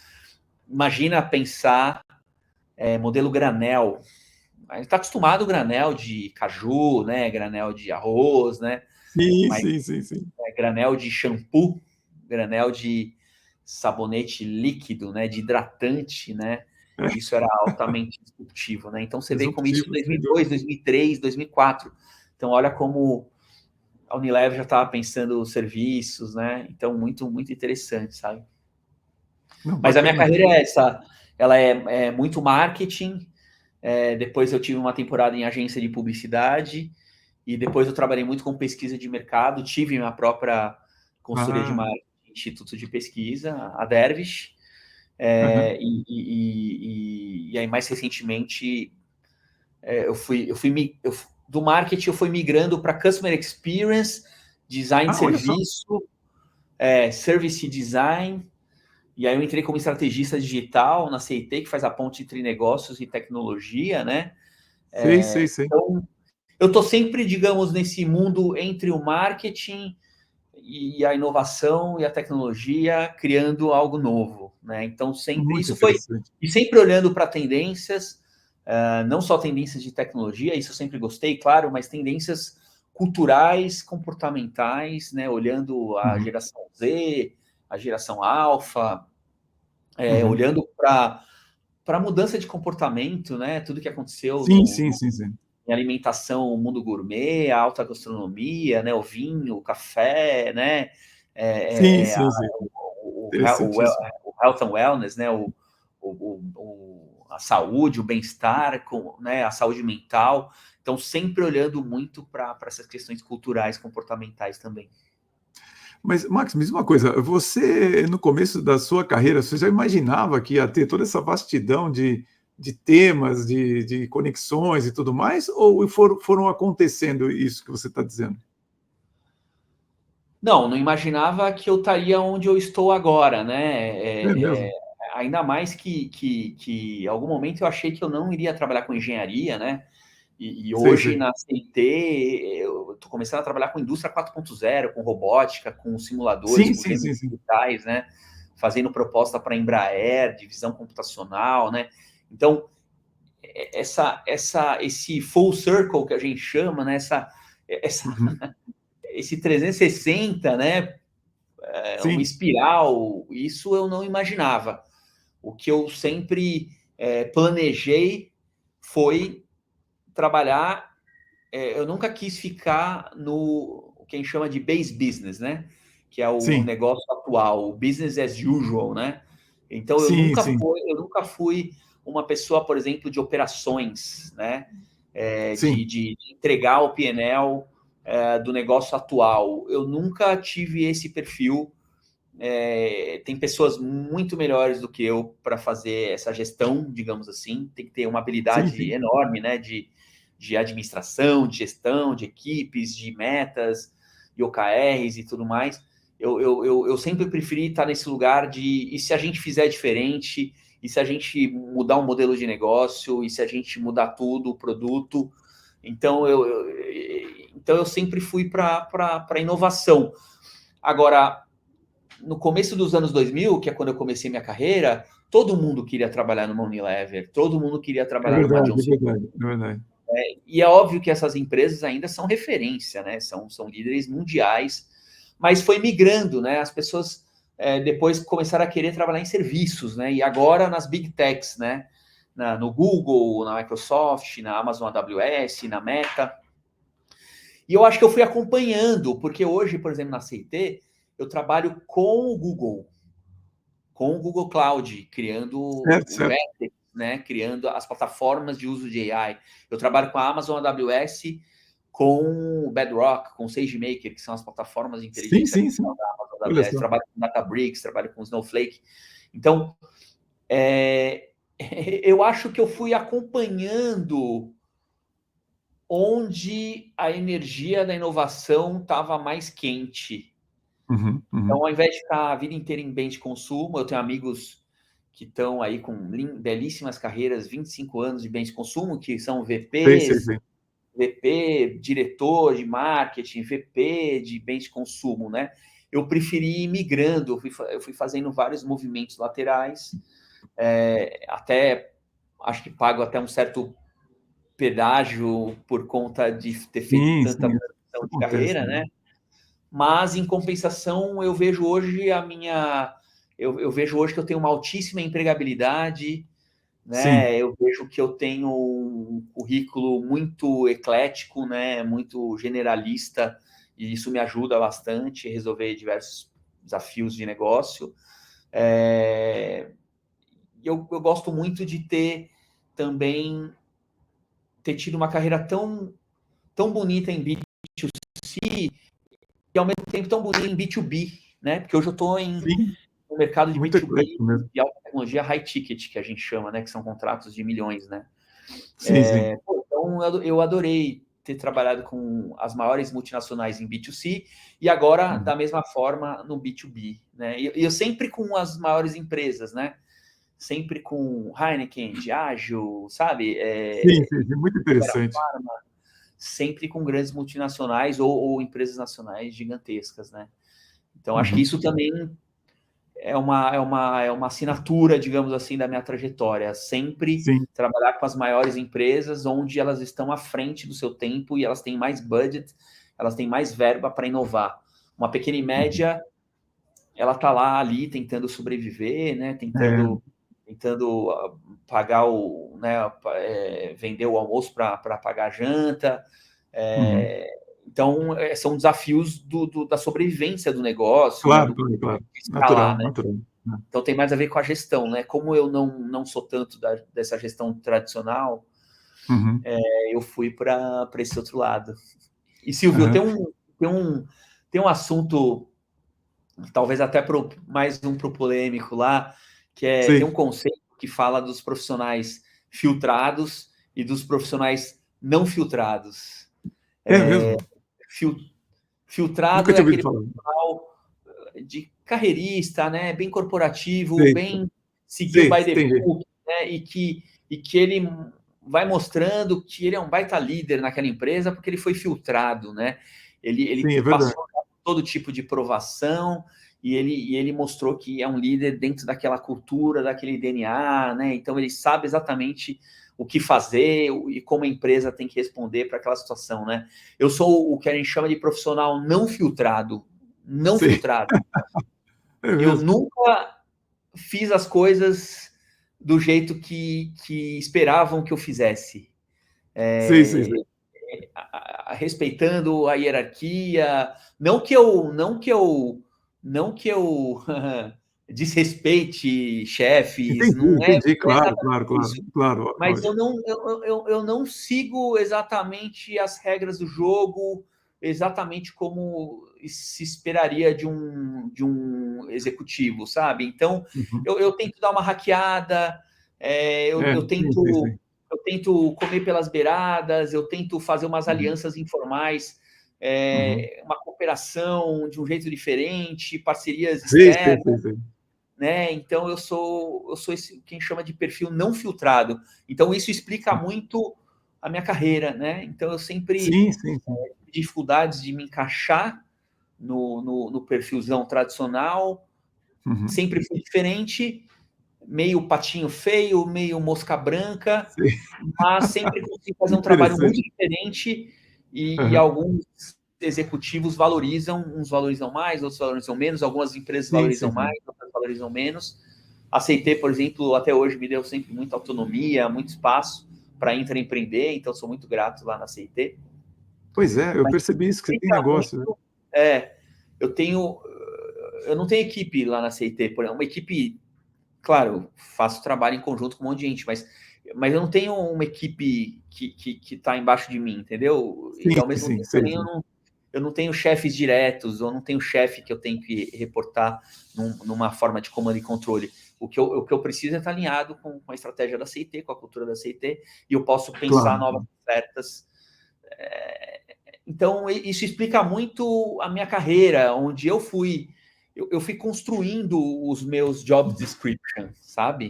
Imagina pensar modelo granel. A gente está acostumado ao granel de caju, né? Granel de arroz, né? Sim, Mas sim, sim, sim. granel de shampoo, granel de sabonete líquido, né? De hidratante, né? É, Isso era altamente disruptivo, né? Então você vê como isso em disruptivo, sem 2002, dúvida. 2003, 2004. Então olha como a Unilever já estava pensando serviços, né? Então muito muito interessante, sabe? Não, Mas a minha bacana. carreira é essa, ela é muito marketing. Depois eu tive uma temporada em agência de publicidade e depois eu trabalhei muito com pesquisa de mercado. Tive minha própria consultoria de Ah, marketing, instituto de pesquisa, a Dervish. aham. E aí mais recentemente do marketing eu fui migrando para customer experience, design de Ah, olha só. serviço, service design. E aí eu entrei como estrategista digital na CIT, que faz a ponte entre negócios e tecnologia, né? Sei, sei, sei. Então, eu estou sempre, digamos, nesse mundo entre o marketing e a inovação e a tecnologia, criando algo novo, né? Então, sempre Muito isso foi... interessante. E sempre olhando para tendências, não só tendências de tecnologia, isso eu sempre gostei, claro, mas tendências culturais, comportamentais, né? Olhando a Uhum, geração Z, a geração alfa, uhum. olhando para a mudança de comportamento, né? Tudo que aconteceu Sim, sim, sim, sim. em alimentação, o mundo gourmet, a alta gastronomia, né? O vinho, o café, né? Sim, sim, sim. Interessantíssimo. O health and wellness, né? A saúde, o bem-estar, né? A saúde mental. Então, sempre olhando muito para essas questões culturais, comportamentais também. Mas, Max, me diz uma coisa, você, no começo da sua carreira, você já imaginava que ia ter toda essa vastidão de temas, de conexões e tudo mais, ou foram acontecendo isso que você está dizendo? Não, não imaginava que eu estaria onde eu estou agora, né? É mesmo? Ainda mais que em algum momento eu achei que eu não iria trabalhar com engenharia, né? E Sei, hoje sei. na CNT eu estou começando a trabalhar com indústria 4.0, com robótica, com simuladores, Sim, com sim, gêmeos sim, sim. digitais, né? Fazendo proposta para a Embraer, de visão computacional, né? Então, esse full circle que a gente chama, né? Uhum. Esse 360, né? Uma Sim, espiral, isso eu não imaginava. O que eu sempre planejei foi trabalhar. Eu nunca quis ficar no que a gente chama de base business, né? Que é o sim, negócio atual, o business as usual, né? Então sim, sim, eu nunca fui uma pessoa, por exemplo, de operações, né? sim, De entregar o PNL do negócio atual. Eu nunca tive esse perfil. Tem pessoas muito melhores do que eu para fazer essa gestão, digamos assim. Tem que ter uma sim, habilidade sim. enorme, né? De administração, de gestão, de equipes, de metas, de OKRs e tudo mais. Eu sempre preferi estar nesse lugar de e se a gente fizer diferente, e se a gente mudar um modelo de negócio, e se a gente mudar tudo, o produto. Então então eu sempre fui para a inovação. Agora, no começo dos anos 2000, que é quando eu comecei minha carreira, todo mundo queria trabalhar numa Unilever, todo mundo queria É trabalhar numa verdade, é Johnson. verdade, é verdade. E é óbvio que essas empresas ainda são referência, né? São líderes mundiais, mas foi migrando, né? As pessoas depois começaram a querer trabalhar em serviços, né? E agora nas Big Techs, né? No Google, na Microsoft, na Amazon AWS, na Meta. E eu acho que eu fui acompanhando, porque hoje, por exemplo, na CT, eu trabalho com o Google Cloud, criando Certo, o certo. Vertex, né? Criando as plataformas de uso de AI. Eu trabalho com a Amazon AWS, com o Bedrock, com o SageMaker, que são as plataformas de Sim, inteligência sim, artificial sim. da Amazon Olha AWS. só. Trabalho com Databricks, trabalho com Snowflake. Então, é, eu acho que eu fui acompanhando onde a energia da inovação estava mais quente. Uhum, uhum. Então, ao invés de ficar a vida inteira em bem de consumo, eu tenho amigos que estão aí com belíssimas carreiras, 25 anos de bens de consumo, que são Sei, sei, VPs, sei. VP, diretor de marketing, VP de bens de consumo, né? Eu preferi ir migrando, eu fui fazendo vários movimentos laterais, até acho que pago até um certo pedágio por conta de ter feito Sim, tanta sim, isso transição de acontece carreira, né? mesmo. Mas em compensação eu vejo hoje eu vejo hoje que eu tenho uma altíssima empregabilidade, Sim, né? Eu vejo que eu tenho um currículo muito eclético, né? Muito generalista, e isso me ajuda bastante a resolver diversos desafios de negócio. Eu gosto muito de ter também ter tido uma carreira tão bonita em B2C e ao mesmo tempo tão bonita em B2B, né? Porque hoje eu estou sim, no mercado de muito B2B eclético mesmo. de alta tecnologia high ticket, que a gente chama, né? Que são contratos de milhões, né? Sim, sim. Então, eu adorei ter trabalhado com as maiores multinacionais em B2C e agora, Uhum. da mesma forma, no B2B, né? E eu sempre com as maiores empresas, né? Sempre com Heineken, Diageo, sabe? Sim, sim, sim, muito Vera interessante. Farma, sempre com grandes multinacionais ou empresas nacionais gigantescas, né? Então, acho que Uhum. isso também é uma assinatura, digamos assim, da minha trajetória. Sempre Sim, trabalhar com as maiores empresas, onde elas estão à frente do seu tempo e elas têm mais budget, elas têm mais verba para inovar. Uma pequena e uhum. média, ela está lá ali tentando sobreviver, né? É, Tentando pagar vender o almoço para pagar a janta. uhum. É, então, são desafios da sobrevivência do negócio, né? Claro, Do claro, claro. escalar, Natural, né? natural. Né? Então tem mais a ver com a gestão, né? Como eu não sou tanto dessa gestão tradicional, Uhum. eu fui para esse outro lado. E Silvio, Aham. tem um assunto talvez até mais um para o polêmico lá, que tem um conceito que fala dos profissionais filtrados e dos profissionais não filtrados. É mesmo? Filtrado Nunca é tinha ouvido aquele falar. profissional de carreirista, né, bem corporativo, Sei, bem seguiu sei, by the entendi. book, né, e que ele vai mostrando que ele é um baita líder naquela empresa porque ele foi filtrado, né? Ele Sim, é verdade. passou por todo tipo de provação e ele mostrou que é um líder dentro daquela cultura, daquele DNA, né? Então ele sabe exatamente o que fazer e como a empresa tem que responder para aquela situação, né? Eu sou o que a gente chama de profissional não filtrado, não Sim, filtrado. é Eu mesmo. nunca fiz as coisas do jeito que esperavam que eu fizesse. Sei. Respeitando a hierarquia, não que eu desrespeite chefes, Entendi, não é claro, exatamente claro, claro, isso. claro, Mas lógico. eu não sigo exatamente as regras do jogo, exatamente como se esperaria de um executivo, sabe? Então, Uhum. eu tento dar uma hackeada, Sim. eu tento comer pelas beiradas, eu tento fazer umas Uhum. alianças informais, Uhum. uma cooperação de um jeito diferente, parcerias Sei. externas, né? Então eu sou esse quem chama de perfil não filtrado. Então isso explica muito a minha carreira, né? Então eu sempre Sim. tive dificuldades de me encaixar no perfilzão tradicional, Uhum. sempre fui diferente, meio patinho feio, meio mosca branca, Sei. mas sempre consegui fazer um trabalho muito Interessante. diferente e Aham. alguns executivos valorizam, uns valorizam mais, outros valorizam menos, algumas empresas valorizam mais, Sim. outras valorizam menos. A CT, por exemplo, até hoje me deu sempre muita autonomia, muito espaço para intraempreender, então sou muito grato lá na CT. Pois é, eu Mas percebi isso, que você tem fica negócio, né? muito. Eu tenho. Eu não tenho equipe lá na CT, por exemplo, uma equipe. Claro, faço trabalho em conjunto com um monte de gente, mas eu não tenho uma equipe que tá embaixo de mim, entendeu? E ao mesmo tempo Sei. também eu não tenho chefes diretos, ou não tenho chefe que eu tenho que reportar numa forma de comando e controle. O que eu preciso é estar alinhado com a estratégia da CIT, com a cultura da CIT, e eu posso pensar Claro. novas ofertas. Então, isso explica muito a minha carreira, onde eu fui construindo os meus job descriptions, sabe?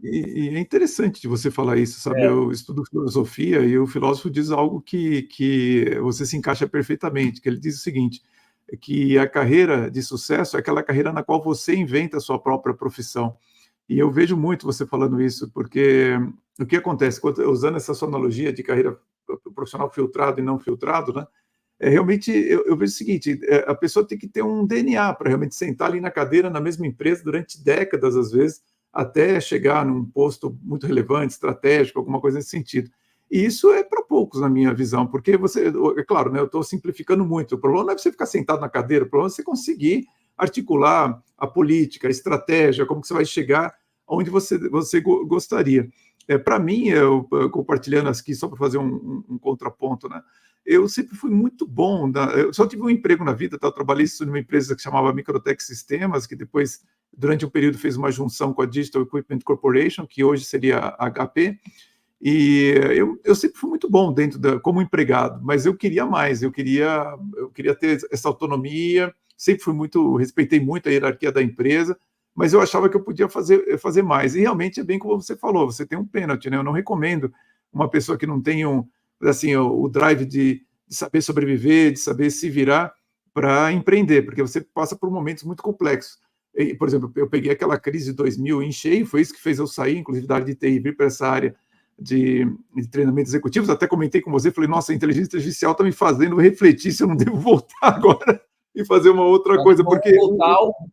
E é interessante de você falar isso, sabe? Eu estudo filosofia e o filósofo diz algo que você se encaixa perfeitamente, que ele diz o seguinte, que a carreira de sucesso é aquela carreira na qual você inventa a sua própria profissão. E eu vejo muito você falando isso, porque o que acontece, usando essa sua analogia de carreira profissional filtrado e não filtrado, né? Realmente, eu vejo o seguinte, a pessoa tem que ter um DNA para realmente sentar ali na cadeira, na mesma empresa, durante décadas, às vezes, até chegar num posto muito relevante, estratégico, alguma coisa nesse sentido. E isso é para poucos, na minha visão, porque você, é claro, né, eu estou simplificando muito, o problema não é você ficar sentado na cadeira, o problema é você conseguir articular a política, a estratégia, como que você vai chegar onde você gostaria. Para mim, eu compartilhando aqui, só para fazer um contraponto, né, eu sempre fui muito bom. Eu só tive um emprego na vida, tá? Eu trabalhei numa empresa que chamava Microtech Sistemas, que depois, durante um período, fez uma junção com a Digital Equipment Corporation, que hoje seria a HP. E eu sempre fui muito bom como empregado, mas eu queria mais, eu queria ter essa autonomia, sempre respeitei muito a hierarquia da empresa, mas eu achava que eu podia fazer mais. E realmente é bem como você falou, você tem um pênalti, né? Eu não recomendo uma pessoa que não tenha assim, o drive de saber sobreviver, de saber se virar para empreender, porque você passa por momentos muito complexos. Por exemplo, eu peguei aquela crise de 2000 em cheio, foi isso que fez eu sair, inclusive, da área de TI, vir para essa área de treinamento executivos. Até comentei com você, falei, nossa, a inteligência artificial está me fazendo refletir se eu não devo voltar agora e fazer uma outra Acho coisa, bom porque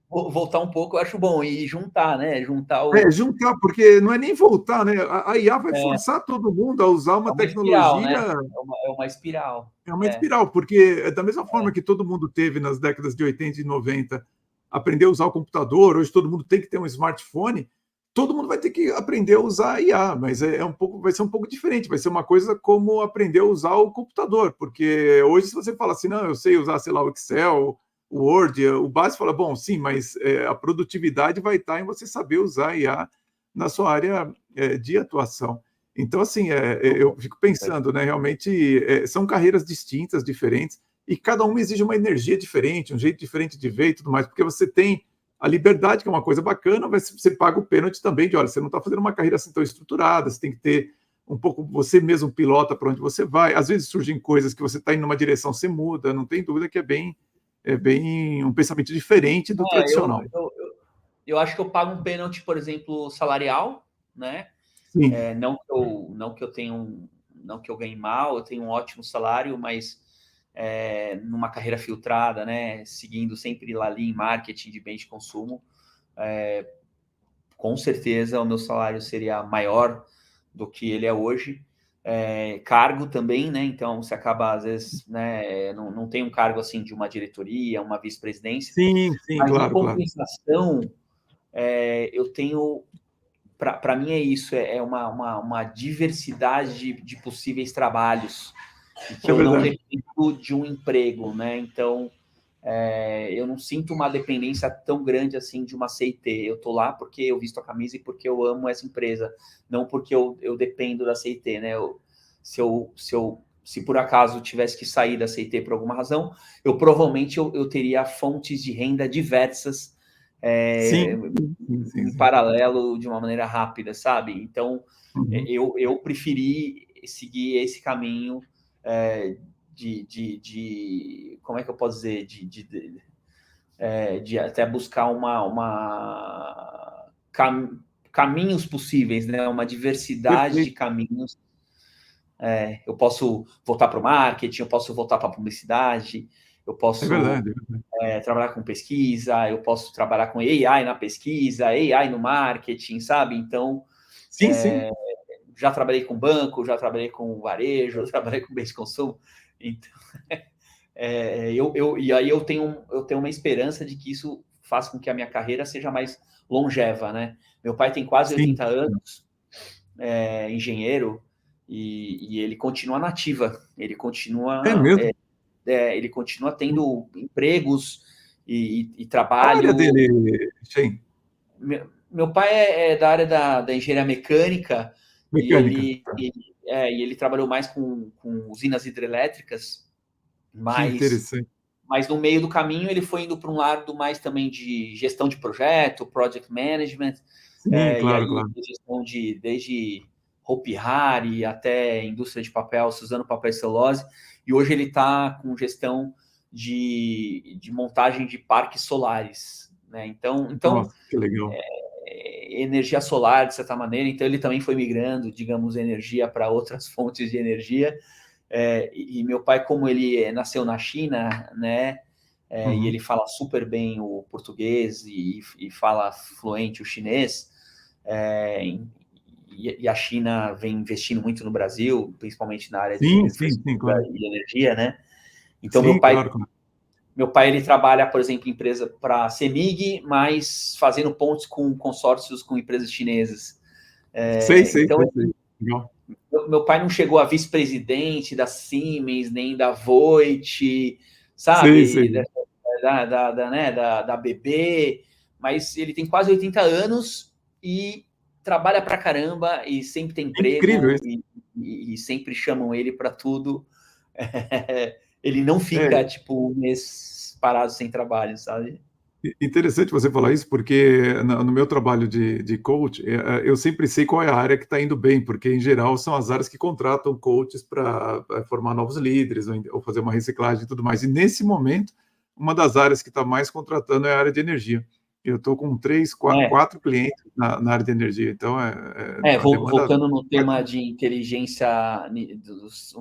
voltar um pouco, eu acho bom, e juntar, né? juntar, porque não é nem voltar, né? A IA vai É, forçar todo mundo a usar é uma uma espiral, tecnologia. né? É uma espiral. É uma espiral, porque da mesma forma que todo mundo teve nas décadas de 80 e 90, aprender a usar o computador, hoje todo mundo tem que ter um smartphone, todo mundo vai ter que aprender a usar a IA, mas vai ser um pouco diferente, vai ser uma coisa como aprender a usar o computador, porque hoje se você fala assim, não, eu sei usar, sei lá, o Excel, Word, o básico fala, bom, sim, mas a produtividade vai estar em você saber usar a IA na sua área de atuação. Então, assim, eu fico pensando, né, realmente são carreiras distintas, diferentes, e cada uma exige uma energia diferente, um jeito diferente de ver e tudo mais, porque você tem a liberdade, que é uma coisa bacana, mas você paga o pênalti também de, olha, você não está fazendo uma carreira assim tão estruturada, você tem que ter um pouco, você mesmo pilota para onde você vai, às vezes surgem coisas que você está indo numa direção, você muda, não tem dúvida que é bem um pensamento diferente do tradicional. Eu acho que eu pago um pênalti, por exemplo, salarial, né? Sim. Não que eu tenha não que eu ganhe mal, eu tenho um ótimo salário, mas numa carreira filtrada, né? Seguindo sempre lá ali em marketing de bens de consumo, com certeza o meu salário seria maior do que ele é hoje. Cargo também, né? Então você acaba, às vezes, né? Não tem um cargo assim de uma diretoria, uma vice-presidência, Sim, mas em claro. compensação, eu tenho. Para mim é isso, uma diversidade de possíveis trabalhos, e que eu não dependo de um emprego, né? Então, eu não sinto uma dependência tão grande assim de uma CIT. Eu estou lá porque eu visto a camisa e porque eu amo essa empresa, não porque eu dependo da CIT, né? Se por acaso tivesse que sair da CIT por alguma razão, provavelmente eu teria fontes de renda diversas em paralelo de uma maneira rápida, sabe? Então, eu preferi seguir esse caminho como é que eu posso dizer, de até buscar caminhos possíveis, né? Uma diversidade de caminhos. Eu posso voltar para o marketing, eu posso voltar para a publicidade, eu posso trabalhar com pesquisa, eu posso trabalhar com AI na pesquisa, AI no marketing, sabe? Então, sim. Já trabalhei com banco, já trabalhei com varejo, já trabalhei com bens de consumo. Então, e aí eu tenho uma esperança de que isso faça com que a minha carreira seja mais longeva, né? Meu pai tem quase 80 anos, engenheiro, e ele continua na ativa. Ele continua... ele continua tendo empregos e trabalho. A área dele, Shein? Meu pai é da área da engenharia mecânica. E ele trabalhou mais com usinas hidrelétricas, mas no meio do caminho ele foi indo para um lado mais também de gestão de projeto, project management, claro. E aí gestão desde Hopi Hari até indústria de papel, Suzano Papel e Celulose, e hoje ele está com gestão de montagem de parques solares, né? Então, Nossa, que legal. Energia solar, de certa maneira, então ele também foi migrando, digamos, energia para outras fontes de energia. E meu pai, como ele nasceu na China, né, e ele fala super bem o português e fala fluente o chinês, e a China vem investindo muito no Brasil, principalmente na área de infraestrutura e energia, né? Então, meu pai ele trabalha, por exemplo, em empresa para a CEMIG, mas fazendo pontes com consórcios com empresas chinesas. Então, meu pai não chegou a vice-presidente da Siemens, nem da Voith, sabe? Da BB, mas ele tem quase 80 anos e trabalha pra caramba e sempre tem emprego e sempre chamam ele para tudo. Ele não fica, tipo, um mês parado sem trabalho, sabe? Interessante você falar isso, porque no meu trabalho de coach, eu sempre sei qual é a área que está indo bem, porque, em geral, são as áreas que contratam coaches para formar novos líderes ou fazer uma reciclagem e tudo mais. E, nesse momento, uma das áreas que está mais contratando é a área de energia. Eu estou com 4 clientes na área de energia, então voltando no tema de inteligência,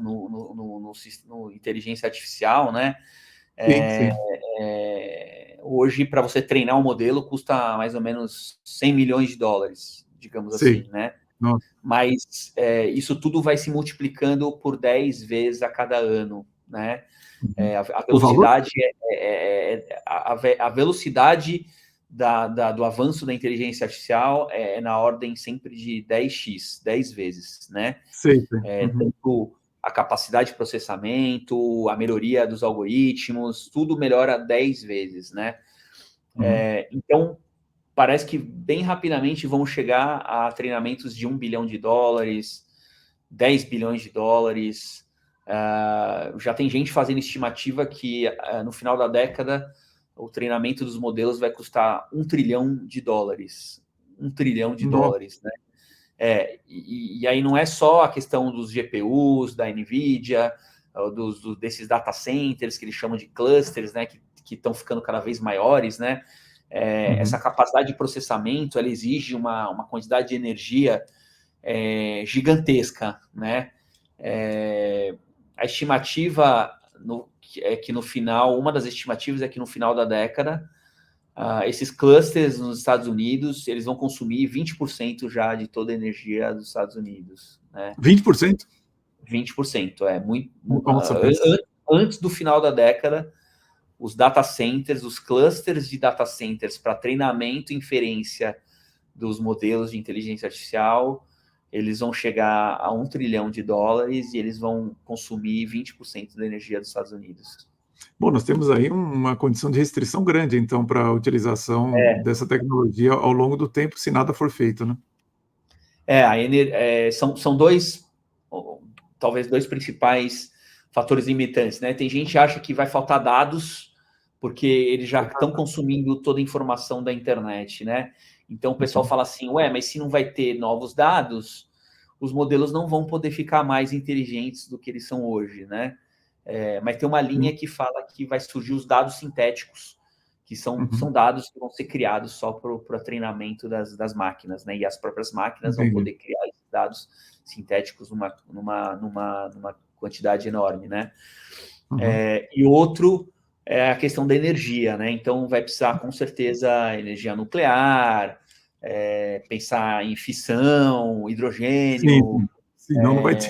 no inteligência artificial, né? Sim. Hoje, para você treinar um modelo, custa mais ou menos $100 milhões, digamos assim, né? Nossa. Mas isso tudo vai se multiplicando por 10 vezes a cada ano, né? A velocidade a velocidade do avanço da inteligência artificial é na ordem sempre de 10x, 10 vezes, né? Tanto a capacidade de processamento, a melhoria dos algoritmos, tudo melhora 10 vezes, né? Então, parece que bem rapidamente vão chegar a treinamentos de $1 bilhão, 10 bilhões de dólares. Já tem gente fazendo estimativa que no final da década o treinamento dos modelos vai custar $1 trilhão. $1 trilhão, né? E aí não é só a questão dos GPUs, da NVIDIA, desses data centers que eles chamam de clusters, né? Que estão ficando cada vez maiores, né? Essa capacidade de processamento, ela exige uma quantidade de energia gigantesca, né? A estimativa é que no final, uma das estimativas é que no final da década, esses clusters nos Estados Unidos, eles vão consumir 20% já de toda a energia dos Estados Unidos, né? 20%? 20%, muito. Nossa, antes do final da década, os data centers, os clusters de data centers para treinamento e inferência dos modelos de inteligência artificial, eles vão chegar a $1 trilhão e eles vão consumir 20% da energia dos Estados Unidos. Bom, nós temos aí uma condição de restrição grande, então, para a utilização dessa tecnologia ao longo do tempo, se nada for feito, né? São talvez dois principais fatores limitantes, né? Tem gente que acha que vai faltar dados, porque eles já estão consumindo toda a informação da internet, né? Então, o pessoal fala assim, mas se não vai ter novos dados, os modelos não vão poder ficar mais inteligentes do que eles são hoje, né? Mas tem uma linha que fala que vai surgir os dados sintéticos, que são dados que vão ser criados só para treinamento das máquinas, né? E as próprias máquinas vão poder criar esses dados sintéticos numa quantidade enorme, né? E outro é a questão da energia, né? Então, vai precisar, com certeza, energia nuclear, pensar em fissão, hidrogênio, não vai ter.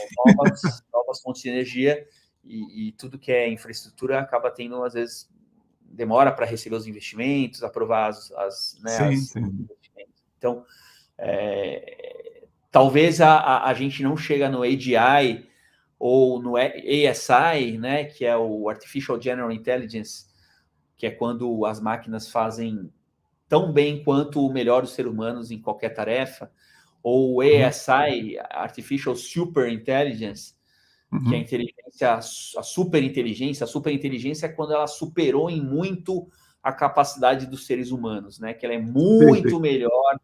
novas fontes de energia, e tudo que é infraestrutura acaba tendo, às vezes, demora para receber os investimentos, aprovar os investimentos. Então, talvez a gente não chega no AGI ou no ASI, né, que é o Artificial General Intelligence, que é quando as máquinas fazem tão bem quanto o melhor os seres humanos em qualquer tarefa, ou o ASI, Artificial Super Intelligence, que é a inteligência, a superinteligência. A superinteligência é quando ela superou em muito a capacidade dos seres humanos, né? Que ela é muito melhor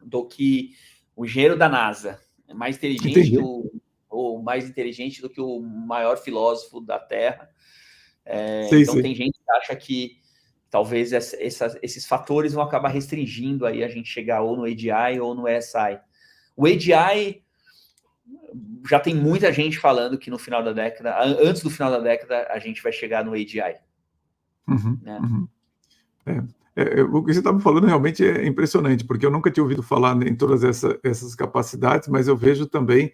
do que o engenheiro da NASA, é mais inteligente mais inteligente do que o maior filósofo da Terra. Então tem gente que acha que talvez esses fatores vão acabar restringindo aí a gente chegar ou no AGI ou no ASI. O AGI já tem muita gente falando que no final da década, antes do final da década, a gente vai chegar no AGI. Né? O que você estava falando realmente é impressionante, porque eu nunca tinha ouvido falar em todas essas capacidades, mas eu vejo também,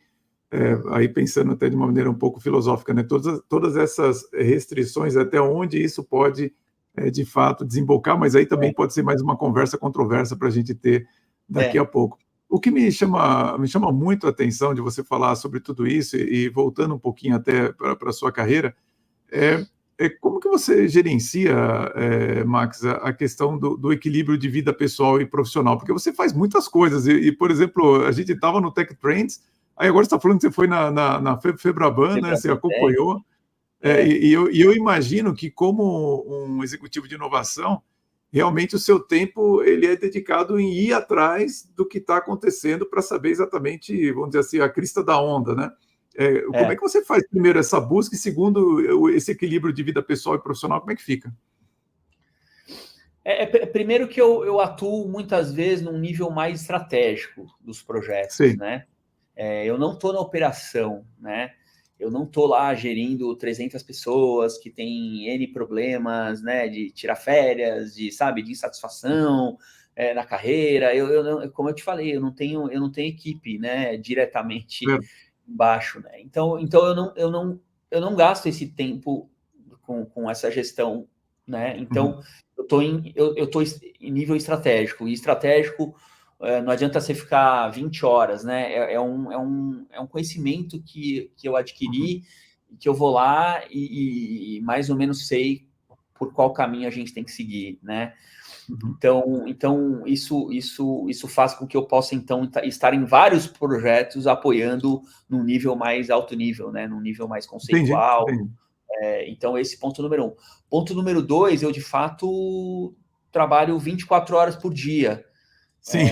aí pensando até de uma maneira um pouco filosófica, né, todas essas restrições, até onde isso pode, de fato, desembocar, mas aí também pode ser mais uma conversa controversa para a gente ter daqui a pouco. O que me chama muito a atenção de você falar sobre tudo isso, e voltando um pouquinho até para a sua carreira, como que você gerencia, Max, a questão do equilíbrio de vida pessoal e profissional? Porque você faz muitas coisas, por exemplo, a gente estava no Tech Trends, aí agora você está falando que você foi na Febraban, né? Você acompanhou, e eu imagino que, como um executivo de inovação, realmente o seu tempo ele é dedicado em ir atrás do que está acontecendo para saber exatamente, vamos dizer assim, a crista da onda, né? Como é que você faz, primeiro, essa busca, e segundo, esse equilíbrio de vida pessoal e profissional, como é que fica? Primeiro que eu atuo muitas vezes num nível mais estratégico dos projetos, né? Eu não estou na operação, né? Eu não estou lá gerindo 300 pessoas que têm N problemas, né? De tirar férias, de insatisfação na carreira. Como eu te falei, eu não tenho equipe, né? Diretamente embaixo, né? Então eu não gasto esse tempo com essa gestão, né? Então eu estou em nível estratégico, e estratégico não adianta você ficar 20 horas, né? É um conhecimento que eu adquiri, que eu vou lá e mais ou menos sei por qual caminho a gente tem que seguir, né? Então isso faz com que eu possa, então, estar em vários projetos apoiando num nível mais alto nível, né? Num nível mais conceitual. Entendi. Então, esse ponto número 1. Ponto número 2, eu, de fato, trabalho 24 horas por dia. Sim.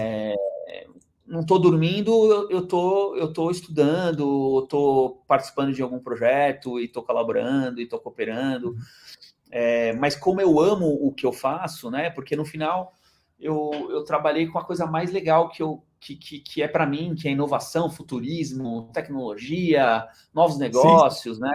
Não estou dormindo, eu tô estudando, estou participando de algum projeto, e estou colaborando, e estou cooperando. Mas como eu amo o que eu faço, né? Porque no final eu trabalhei com a coisa mais legal que é para mim, que é inovação, futurismo, tecnologia, novos Sim. negócios, né?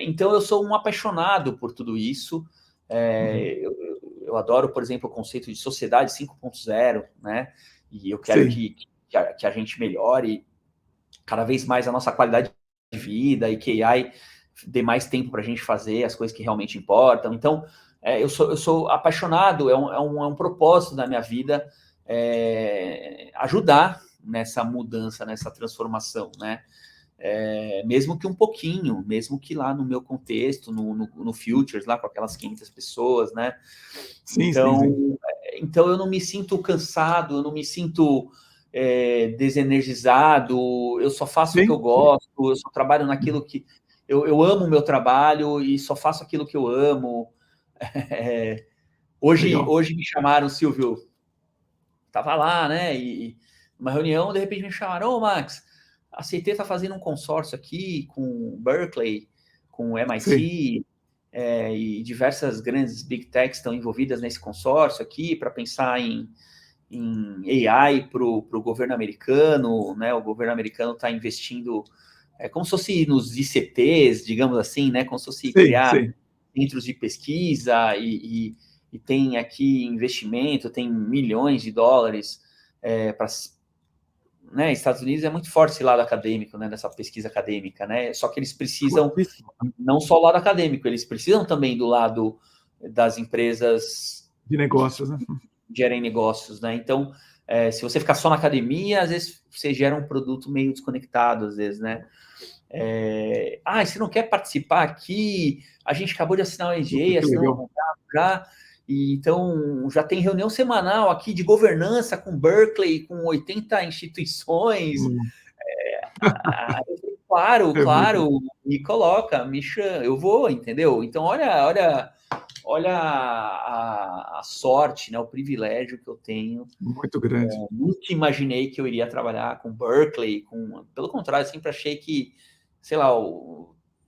Então eu sou um apaixonado por tudo isso. Eu adoro, por exemplo, o conceito de sociedade 5.0, né? E eu quero que a gente melhore cada vez mais a nossa qualidade de vida e que a AI dê mais tempo para a gente fazer as coisas que realmente importam. Então, eu sou apaixonado, é um propósito da minha vida ajudar nessa mudança, nessa transformação, né? Mesmo que um pouquinho, mesmo que lá no meu contexto, no Futures, lá com aquelas 500 pessoas, né? Sim. Então eu não me sinto cansado, eu não me sinto desenergizado, eu só faço o que eu gosto, eu só trabalho naquilo que... Eu amo o meu trabalho e só faço aquilo que eu amo. Hoje me chamaram, Silvio, estava lá, né? E numa reunião, de repente me chamaram, ô Max, a CT está fazendo um consórcio aqui com Berkeley, com MIT, e diversas grandes big techs estão envolvidas nesse consórcio aqui para pensar em AI para o governo americano, né? O governo americano está investindo, como se fosse nos ICTs, digamos assim, né? Como se fosse criar centros de pesquisa e tem aqui investimento, tem milhões de dólares para... Né, Estados Unidos é muito forte esse lado acadêmico, né, nessa pesquisa acadêmica, né? Só que eles precisam não só o lado acadêmico, eles precisam também do lado das empresas de negócios, né? Gerem negócios, né? Então, se você ficar só na academia, às vezes você gera um produto meio desconectado, às vezes, né? Você não quer participar aqui? A gente acabou de assinar o NDA, assinamos um contrato já. E então, já tem reunião semanal aqui de governança com Berkeley, com 80 instituições. Claro, me coloca, me chama, eu vou, entendeu? Então, olha a sorte, né, o privilégio que eu tenho. Muito grande. Nunca imaginei que eu iria trabalhar com Berkeley, pelo contrário, sempre achei que, sei lá,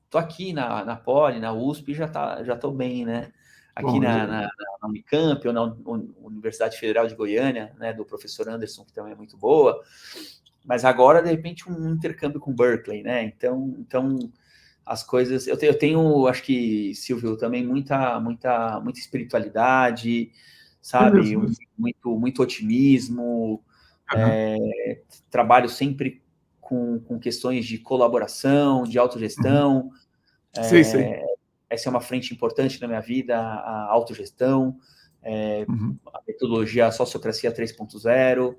tô aqui na Poli, na USP, já tô bem, né? Aqui na Unicamp, ou na Universidade Federal de Goiânia, né, do professor Anderson, que também é muito boa, mas agora, de repente, um intercâmbio com Berkeley, né? Então as coisas... Eu tenho, acho que, Silvio, também muita espiritualidade, sabe? Muito otimismo. Trabalho sempre com questões de colaboração, de autogestão. Essa é uma frente importante na minha vida, a autogestão, a metodologia Sociocracia 3.0,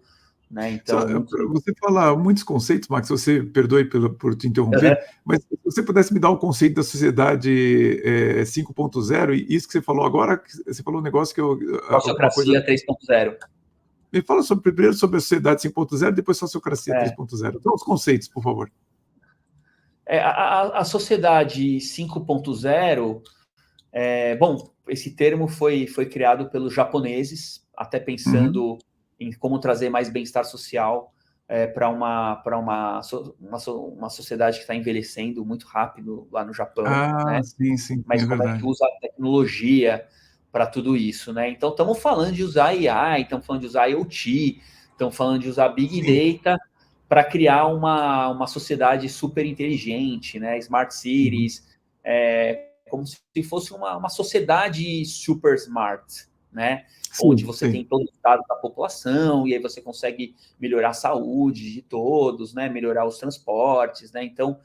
né? Então, você fala muitos conceitos, Max, você perdoe por te interromper, mas se você pudesse me dar o conceito da sociedade 5.0, e isso que você falou agora, você falou um negócio que eu... Sociocracia 3.0. Me fala primeiro sobre a sociedade 5.0, depois sociocracia 3.0. Então, os conceitos, por favor. A sociedade 5.0, bom, esse termo foi criado pelos japoneses, até pensando em como trazer mais bem-estar social para uma sociedade que está envelhecendo muito rápido lá no Japão, né? Sim, Mas como é que usa a tecnologia para tudo isso, né? Então, estamos falando de usar AI, estamos falando de usar IoT, estamos falando de usar Big Data para criar uma sociedade super inteligente, né? Smart Cities, como se fosse uma sociedade super smart, né? Onde você tem todos os dados da população, e aí você consegue melhorar a saúde de todos, né? Melhorar os transportes, né? Então,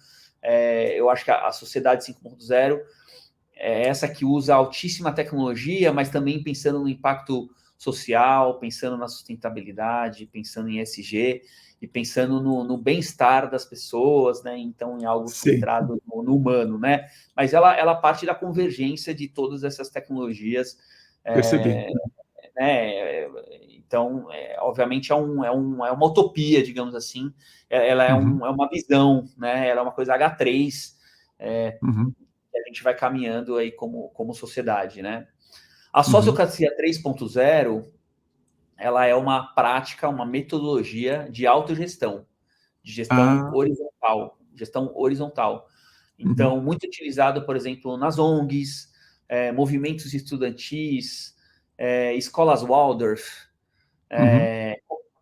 eu acho que a sociedade 5.0 é essa que usa altíssima tecnologia, mas também pensando no impacto social, pensando na sustentabilidade, pensando em ESG e pensando no bem-estar das pessoas, né? Então, em algo centrado no humano, né? Mas ela parte da convergência de todas essas tecnologias. Percebi. Né? Então, obviamente, é uma utopia, digamos assim. Ela é uma visão, né? Ela é uma coisa H3, que a gente vai caminhando aí como sociedade, né? A sociocracia 3.0, ela é uma prática, uma metodologia de autogestão, de gestão horizontal. Então, muito utilizado, por exemplo, nas ONGs, movimentos estudantis, escolas Waldorf,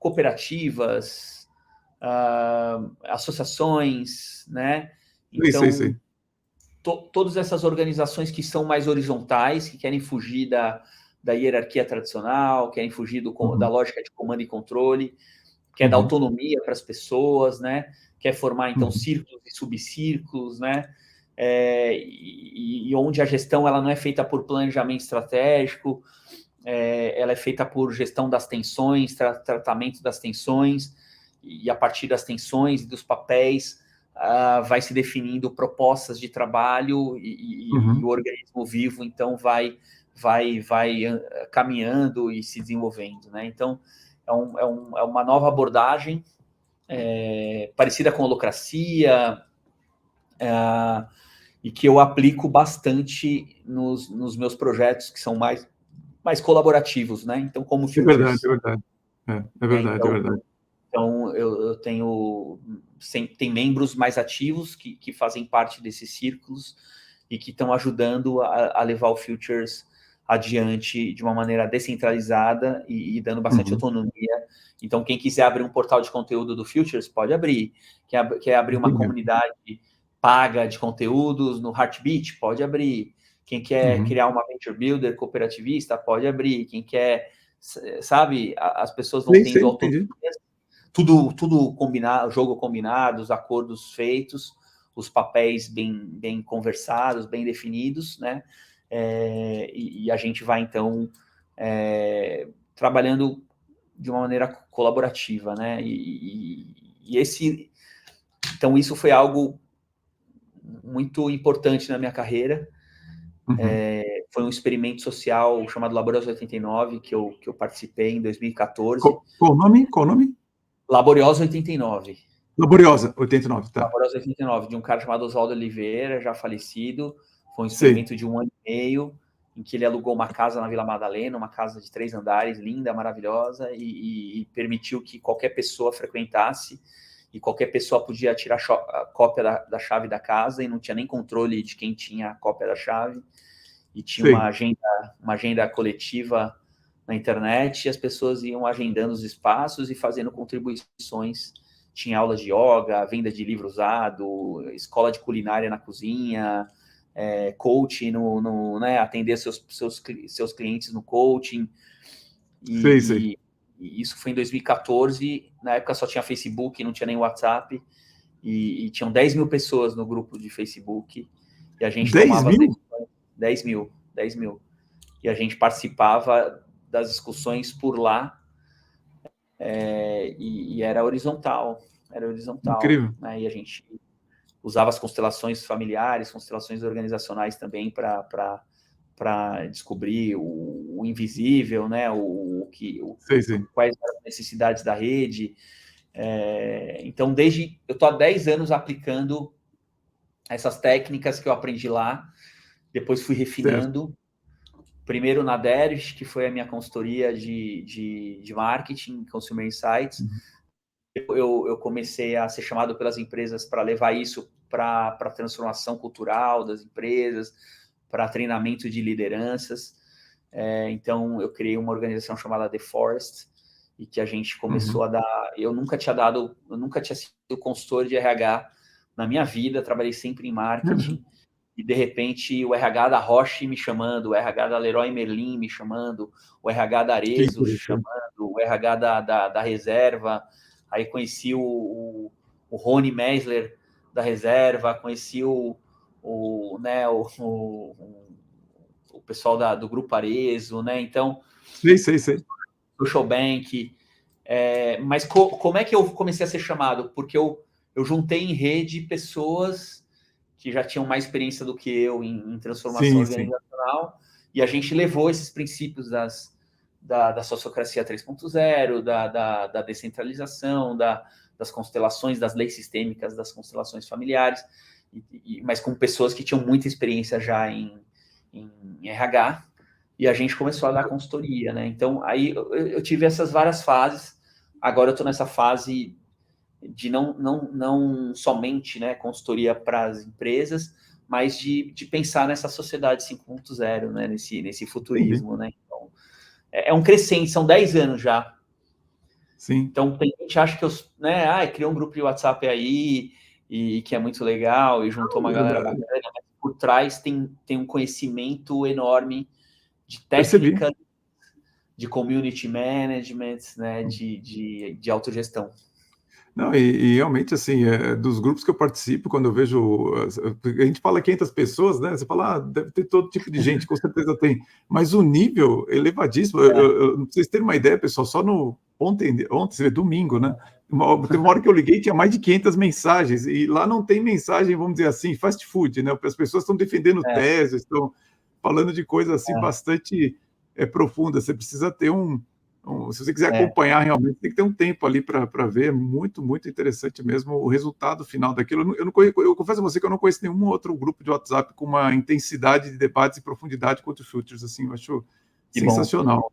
cooperativas, associações, né? Então, todas essas organizações que são mais horizontais, que querem fugir da hierarquia tradicional, querem fugir da lógica de comando e controle, quer dar autonomia para as pessoas, né? Quer formar, então, círculos e subcírculos, né? E onde a gestão ela não é feita por planejamento estratégico, ela é feita por gestão das tensões, tratamento das tensões, e a partir das tensões e dos papéis vai se definindo propostas de trabalho e o organismo vivo, então, vai caminhando e se desenvolvendo, né? Então, é uma nova abordagem parecida com a holacracia, e que eu aplico bastante nos meus projetos, que são mais colaborativos, né? Então, como Futures. É verdade. É verdade. Então, eu tem membros mais ativos que fazem parte desses círculos e que estão ajudando a levar o Futures adiante de uma maneira descentralizada e dando bastante autonomia. Então, quem quiser abrir um portal de conteúdo do Futures, pode abrir. Quer abrir uma comunidade paga de conteúdos no Heartbeat, pode abrir. Quem quer criar uma Venture Builder cooperativista, pode abrir. Quem quer, sabe, as pessoas vão tendo autonomia. Tudo combinado, jogo combinado, os acordos feitos, os papéis bem conversados, bem definidos, né? E a gente vai, então, trabalhando de uma maneira colaborativa, né? Então, isso foi algo muito importante na minha carreira. Foi um experimento social chamado Laboriosa 89, que eu participei em 2014. Qual o nome? Laboriosa 89. Laboriosa 89, tá. Laboriosa 89, de um cara chamado Oswaldo Oliveira, já falecido. Foi um experimento de 1 ano e meio, em que ele alugou uma casa na Vila Madalena, uma casa de 3 andares, linda, maravilhosa, e permitiu que qualquer pessoa frequentasse, e qualquer pessoa podia tirar a cópia da chave da casa, e não tinha nem controle de quem tinha a cópia da chave, e tinha uma agenda coletiva na internet, e as pessoas iam agendando os espaços e fazendo contribuições. Tinha aula de yoga, venda de livro usado, escola de culinária na cozinha, coaching, né, atender seus clientes no coaching. E isso foi em 2014, na época só tinha Facebook, não tinha nem WhatsApp, e tinham 10 mil pessoas no grupo de Facebook, e a gente tomava 10 mil. E a gente participava das discussões por lá, e era horizontal. Incrível. Né? E a gente usava as constelações familiares, constelações organizacionais também para descobrir o invisível, né? Quais eram as necessidades da rede. Então, eu estou há 10 anos aplicando essas técnicas que eu aprendi lá, depois fui refinando. Primeiro na Derish, que foi a minha consultoria de marketing, Consumer Insights. Eu comecei a ser chamado pelas empresas para levar isso para a transformação cultural das empresas, para treinamento de lideranças. Então, eu criei uma organização chamada The Forest, e que a gente começou a dar... Eu nunca tinha sido consultor de RH na minha vida, trabalhei sempre em marketing, e de repente o RH da Roche me chamando, o RH da Leroy Merlin me chamando, o RH da Arezzo chamando, o RH da Reserva. Aí conheci o Rony Meisler da Reserva, conheci o pessoal do Grupo Arezzo, né? Então, Sei. Social Bank. Mas como é que eu comecei a ser chamado? Porque eu juntei em rede pessoas que já tinham mais experiência do que eu em transformação organizacional, e a gente levou esses princípios da sociocracia 3.0, da descentralização, das constelações, das leis sistêmicas, das constelações familiares, mas com pessoas que tinham muita experiência já em RH, e a gente começou a dar consultoria, né? Então, aí eu tive essas várias fases. Agora eu estou nessa fase de não somente, né, consultoria para as empresas, mas de pensar nessa sociedade 5.0, né, nesse futurismo, né? Então, é um crescente, são 10 anos já. Sim. Então, tem gente que acha que criou um grupo de WhatsApp aí, e que é muito legal, e juntou uma galera bacana, mas por trás tem um conhecimento enorme de técnica, de community management, né, de autogestão. Não, e realmente, assim, dos grupos que eu participo, quando eu vejo. A gente fala 500 pessoas, né? Você fala, deve ter todo tipo de gente, com certeza tem. Mas o nível elevadíssimo. Pra vocês terem uma ideia, pessoal, só no. Ontem domingo, né? Teve uma hora que eu liguei, tinha mais de 500 mensagens, e lá não tem mensagem, vamos dizer assim, fast food, né? As pessoas estão defendendo teses, estão falando de coisas assim bastante profundas. Você precisa ter se você quiser acompanhar realmente, tem que ter um tempo ali para ver. Muito, muito interessante mesmo o resultado final daquilo. Eu confesso a você que eu não conheço nenhum outro grupo de WhatsApp com uma intensidade de debates e profundidade quanto o Futures. Assim, eu acho sensacional.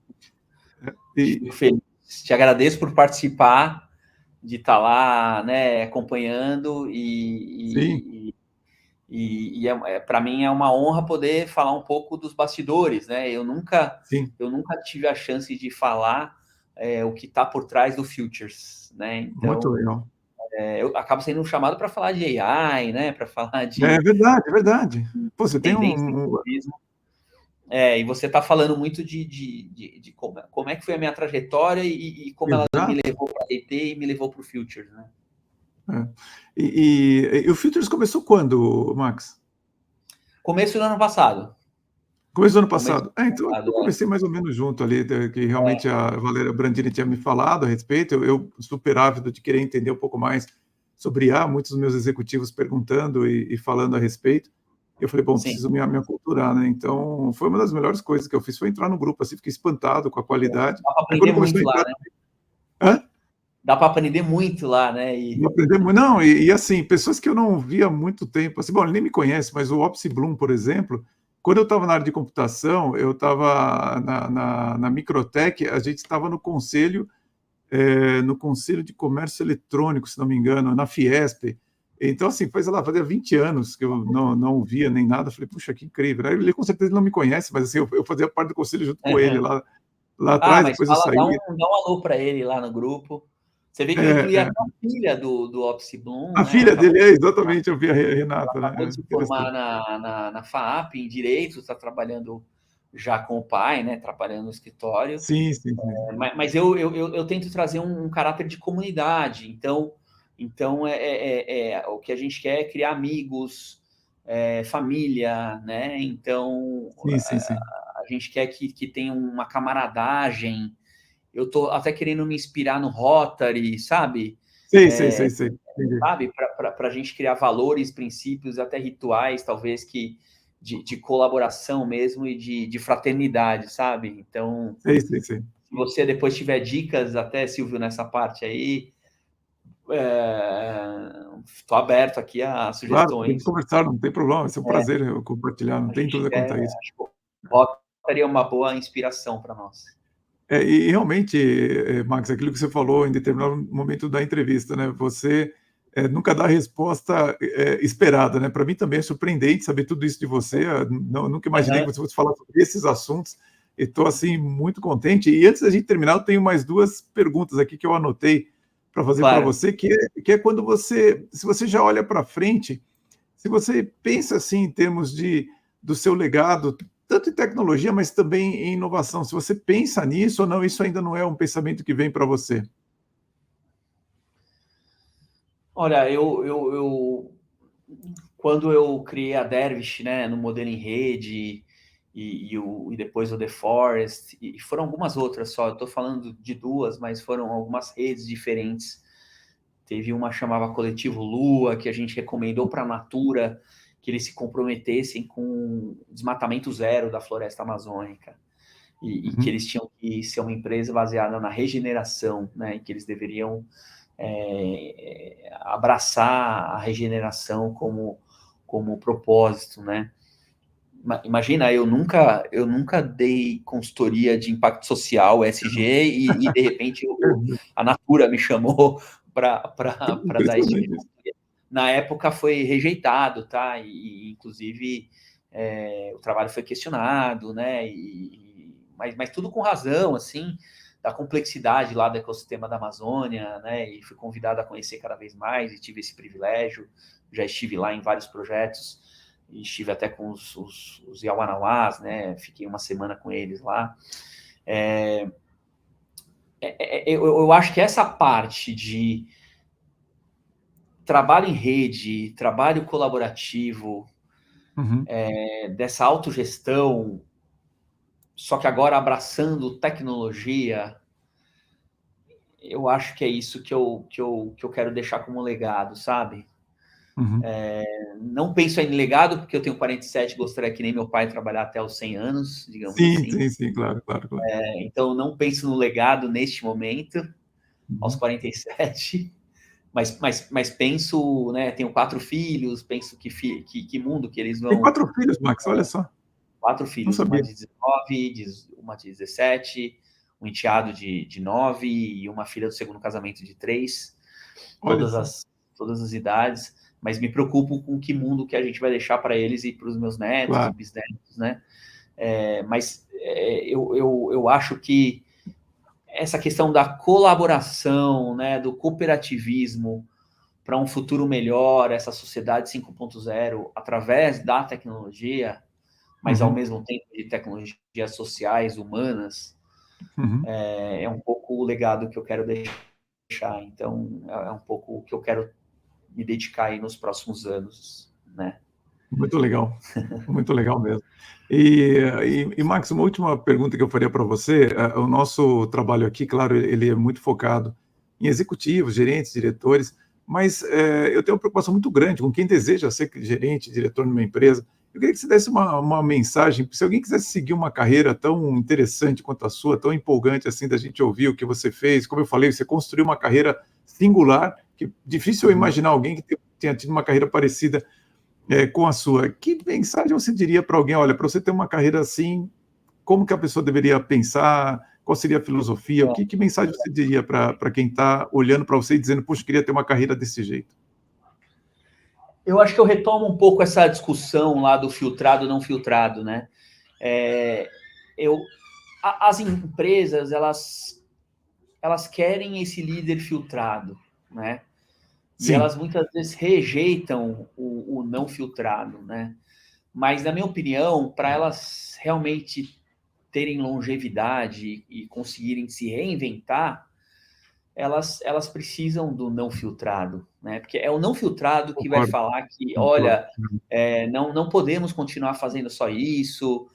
Fico feliz. Te agradeço por participar, de estar lá, né, acompanhando, para mim é uma honra poder falar um pouco dos bastidores, né? Eu nunca tive a chance de falar o que está por trás do Futures, né? Então, muito legal. Eu acabo sendo chamado para falar de AI, né? Para falar de... É verdade. Pô, você tem e você está falando muito de como é que foi a minha trajetória e como ela me levou para a DT e me levou para o Futures, né? E o Futures começou quando, Max? Começo do ano passado. Começo do ano passado. Então eu comecei mais ou menos junto ali, que realmente a Valéria Brandini tinha me falado a respeito. Eu super ávido de querer entender um pouco mais sobre IA, muitos dos meus executivos perguntando e falando a respeito. Eu falei, bom, preciso me aculturar, né? Então, foi uma das melhores coisas que eu fiz, foi entrar no grupo, assim, fiquei espantado com a qualidade. Dá para aprender muito lá, né? Hã? Dá para aprender muito lá, né? Não, assim, pessoas que eu não via há muito tempo, assim, bom, ele nem me conhece, mas o Opsi Bloom, por exemplo, quando eu estava na área de computação, eu estava na Microtech, a gente estava no Conselho de Comércio Eletrônico, se não me engano, na Fiesp. Então, assim, fazia 20 anos que eu não via nem nada. Falei, puxa, que incrível. Ele com certeza não me conhece, mas assim, eu fazia parte do conselho junto com ele lá atrás, mas depois eu saí. Dá um alô para ele lá no grupo. Você vê que eu incluí até a filha do Opsi Bloom. A filha dele, exatamente, eu vi a Renata. Ela acabou de se formar na FAAP em Direito, está trabalhando já com o pai, né? Trabalhando no escritório. Sim. Mas eu tento trazer um caráter de comunidade. Então o que a gente quer é criar amigos, família, né? Então Sim. a gente quer que tenha uma camaradagem. Eu tô até querendo me inspirar no Rotary, sabe? Sei. Sabe? Para a gente criar valores, princípios, até rituais, talvez, de colaboração mesmo e de fraternidade, sabe? Então, sei. se você depois tiver dicas, até, Silvio, nessa parte aí, estou aberto aqui a sugestões. Claro, tem que conversar, não tem problema, vai ser um prazer eu compartilhar, não tem dúvida quanto a isso. Acho que o Rotary é uma boa inspiração para nós. E realmente, Max, aquilo que você falou em determinado momento da entrevista, né? Você nunca dá a resposta esperada, né? Para mim também é surpreendente saber tudo isso de você. Nunca imaginei que você fosse falar sobre esses assuntos. E estou assim muito contente. E antes da gente terminar, eu tenho mais duas perguntas aqui que eu anotei para fazer para você, que é quando se você já olha para frente, se você pensa assim em termos do seu legado, tanto em tecnologia, mas também em inovação. Se você pensa nisso ou não, isso ainda não é um pensamento que vem para você? Olha, quando eu criei a Dervish, né, no modelo em rede, e depois o The Forest, e foram algumas outras só, eu estou falando de duas, mas foram algumas redes diferentes. Teve uma chamava Coletivo Lua, que a gente recomendou para a Natura que eles se comprometessem com desmatamento zero da floresta amazônica, e que eles tinham que ser uma empresa baseada na regeneração, né, e que eles deveriam abraçar a regeneração como propósito, né? Imagina, eu nunca dei consultoria de impacto social, ESG, e de repente a Natura me chamou para dar esse tipo de consultoria. Na época foi rejeitado, tá? E inclusive o trabalho foi questionado, né? Mas tudo com razão, assim, da complexidade lá do ecossistema da Amazônia, né? E fui convidado a conhecer cada vez mais e tive esse privilégio. Já estive lá em vários projetos. E estive até com os Yawanawás, né? Fiquei uma semana com eles lá. Eu acho que essa parte de trabalho em rede, trabalho colaborativo, dessa autogestão, só que agora abraçando tecnologia, eu acho que é isso que eu quero deixar como legado, sabe? Não penso em legado, porque eu tenho 47, gostaria que nem meu pai trabalhar até os 100 anos, digamos assim. Sim, claro. Então, não penso no legado neste momento, aos 47, mas penso, né, tenho 4 filhos, penso que mundo que eles vão... Tem 4 filhos, Max, olha só. 4 filhos, uma de 19, uma de 17, um enteado de 9 e uma filha do segundo casamento de 3, todas as idades, mas me preocupo com que mundo que a gente vai deixar para eles e para os meus netos e bisnetos, né? Mas eu acho que essa questão da colaboração, né, do cooperativismo para um futuro melhor, essa sociedade 5.0, através da tecnologia, mas ao mesmo tempo de tecnologias sociais, humanas, é um pouco o legado que eu quero deixar. Então, é um pouco o que eu quero me dedicar aí nos próximos anos, né? Muito legal mesmo. E Max, uma última pergunta que eu faria para você, o nosso trabalho aqui, claro, ele é muito focado em executivos, gerentes, diretores, mas eu tenho uma preocupação muito grande com quem deseja ser gerente, diretor numa empresa. Eu queria que você desse uma mensagem, se alguém quisesse seguir uma carreira tão interessante quanto a sua, tão empolgante assim, da gente ouvir o que você fez, como eu falei, você construiu uma carreira singular, que difícil eu imaginar alguém que tenha tido uma carreira parecida com a sua. Que mensagem você diria para alguém, olha, para você ter uma carreira assim, como que a pessoa deveria pensar, qual seria a filosofia, que mensagem você diria para quem está olhando para você e dizendo, puxa, queria ter uma carreira desse jeito? Eu acho que eu retomo um pouco essa discussão lá do filtrado, não filtrado, né? As empresas, elas querem esse líder filtrado, né? Sim. E elas muitas vezes rejeitam o não filtrado, né? Mas, na minha opinião, para elas realmente terem longevidade e conseguirem se reinventar, elas precisam do não filtrado, né? Porque é o não filtrado que vai falar que, olha, não podemos continuar fazendo só isso,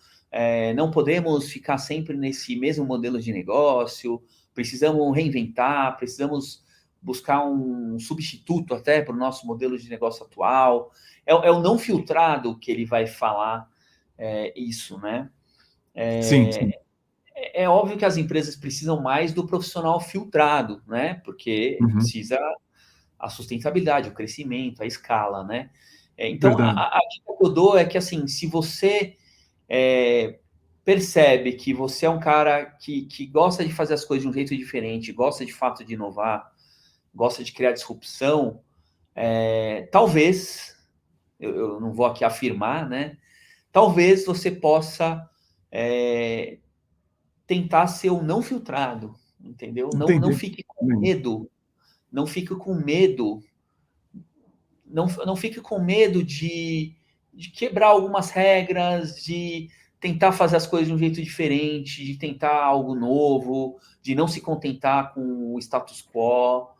não podemos ficar sempre nesse mesmo modelo de negócio, precisamos reinventar, precisamos buscar um substituto até para o nosso modelo de negócio atual. É o não filtrado que ele vai falar isso, né? Sim. É óbvio que as empresas precisam mais do profissional filtrado, né? Porque precisa a sustentabilidade, o crescimento, a escala, né? Então, a dica que eu dou é que, assim, se você percebe que você é um cara que gosta de fazer as coisas de um jeito diferente, gosta de fato de inovar, gosta de criar disrupção, talvez, eu não vou aqui afirmar, né? Talvez você possa tentar ser o não filtrado, entendeu? Não fique com medo, não fique com medo, não fique com medo de quebrar algumas regras, de tentar fazer as coisas de um jeito diferente, de tentar algo novo, de não se contentar com o status quo,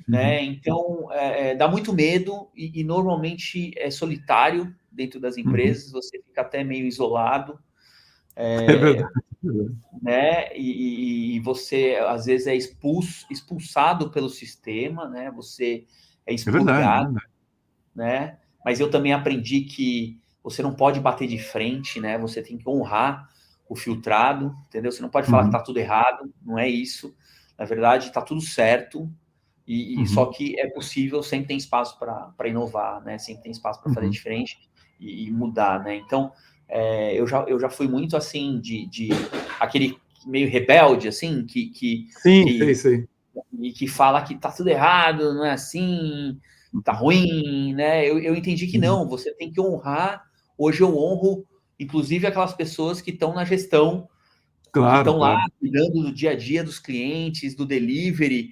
né? Então, dá muito medo e normalmente é solitário dentro das empresas, você fica até meio isolado, É verdade. Né? E você, às vezes, é expulsado pelo sistema, né? Você é É verdade, é expurgado, verdade. né? Mas eu também aprendi que você não pode bater de frente, né? Você tem que honrar o filtrado, entendeu? Você não pode falar que tá tudo errado, não é isso. Na verdade, tá tudo certo, e só que é possível, sempre tem espaço para inovar, né? Sempre tem espaço para fazer diferente e mudar, né? Então, eu já fui muito assim, de aquele meio rebelde, assim, Sim, sei. e que fala que tá tudo errado, não é assim, tá ruim, né? Eu entendi que Uhum. não, você tem que honrar. Hoje eu honro, inclusive, aquelas pessoas que estão na gestão, que Claro, estão lá claro. cuidando do dia a dia dos clientes, do delivery.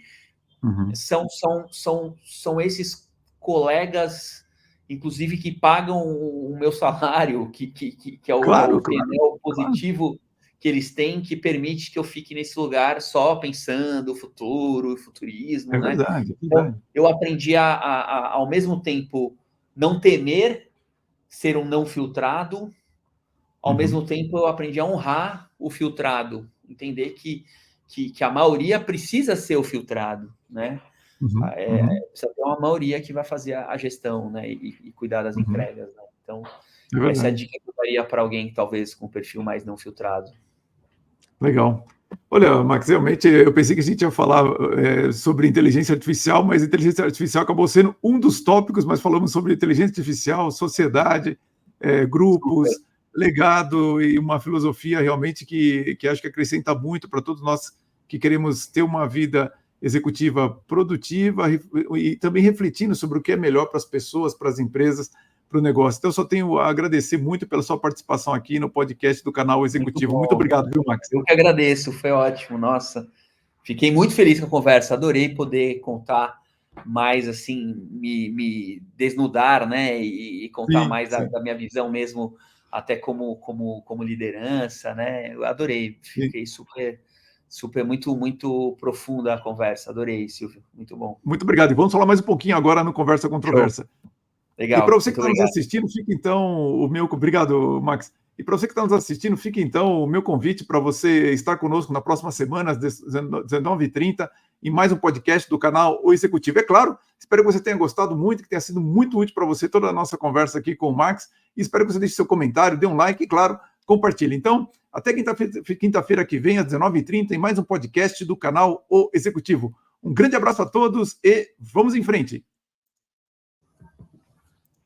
Uhum. São esses colegas, inclusive, que pagam o meu salário, que é o Claro, painel claro. positivo que eles têm, que permite que eu fique nesse lugar só pensando o futuro, o futurismo, É né? verdade, é Então, verdade. eu aprendi ao mesmo tempo, não temer ser um não filtrado, ao Uhum. mesmo tempo eu aprendi a honrar o filtrado, entender que a maioria precisa ser o filtrado, né? Uhum. Precisa ter uma maioria que vai fazer a gestão, né? E cuidar das Uhum. entregas, né? Então, É essa é a verdade. dica que eu daria para alguém, talvez, com perfil mais não filtrado. Legal. Olha, Max, realmente eu pensei que a gente ia falar sobre inteligência artificial, mas inteligência artificial acabou sendo um dos tópicos, mas falamos sobre inteligência artificial, sociedade, Super. grupos, legado e uma filosofia realmente que acho que acrescenta muito para todos nós que queremos ter uma vida executiva produtiva e também refletindo sobre o que é melhor para as pessoas, para as empresas, para o negócio. Então, eu só tenho a agradecer muito pela sua participação aqui no podcast do canal Muito Executivo. Muito bom. obrigado, viu, Max? Eu que agradeço, foi ótimo. Nossa, fiquei muito feliz com a conversa. Adorei poder contar mais, assim, me desnudar, né? E contar Sim, mais sim. da minha visão mesmo, até como liderança, né? Eu adorei. Sim. Fiquei super, muito profunda a conversa. Adorei, Silvio. Muito bom. Muito obrigado. E vamos falar mais um pouquinho agora no Conversa Show. Controversa. E para Legal. você que Muito está nos obrigado. assistindo, fica então o meu. Obrigado, Max. E para você que está nos assistindo, fica então o meu convite para você estar conosco na próxima semana, às 19h30, em mais um podcast do canal O Executivo. É claro, espero que você tenha gostado muito, que tenha sido muito útil para você toda a nossa conversa aqui com o Max. E espero que você deixe seu comentário, dê um like e, claro, compartilhe. Então, até quinta-feira que vem, às 19h30, em mais um podcast do canal O Executivo. Um grande abraço a todos e vamos em frente.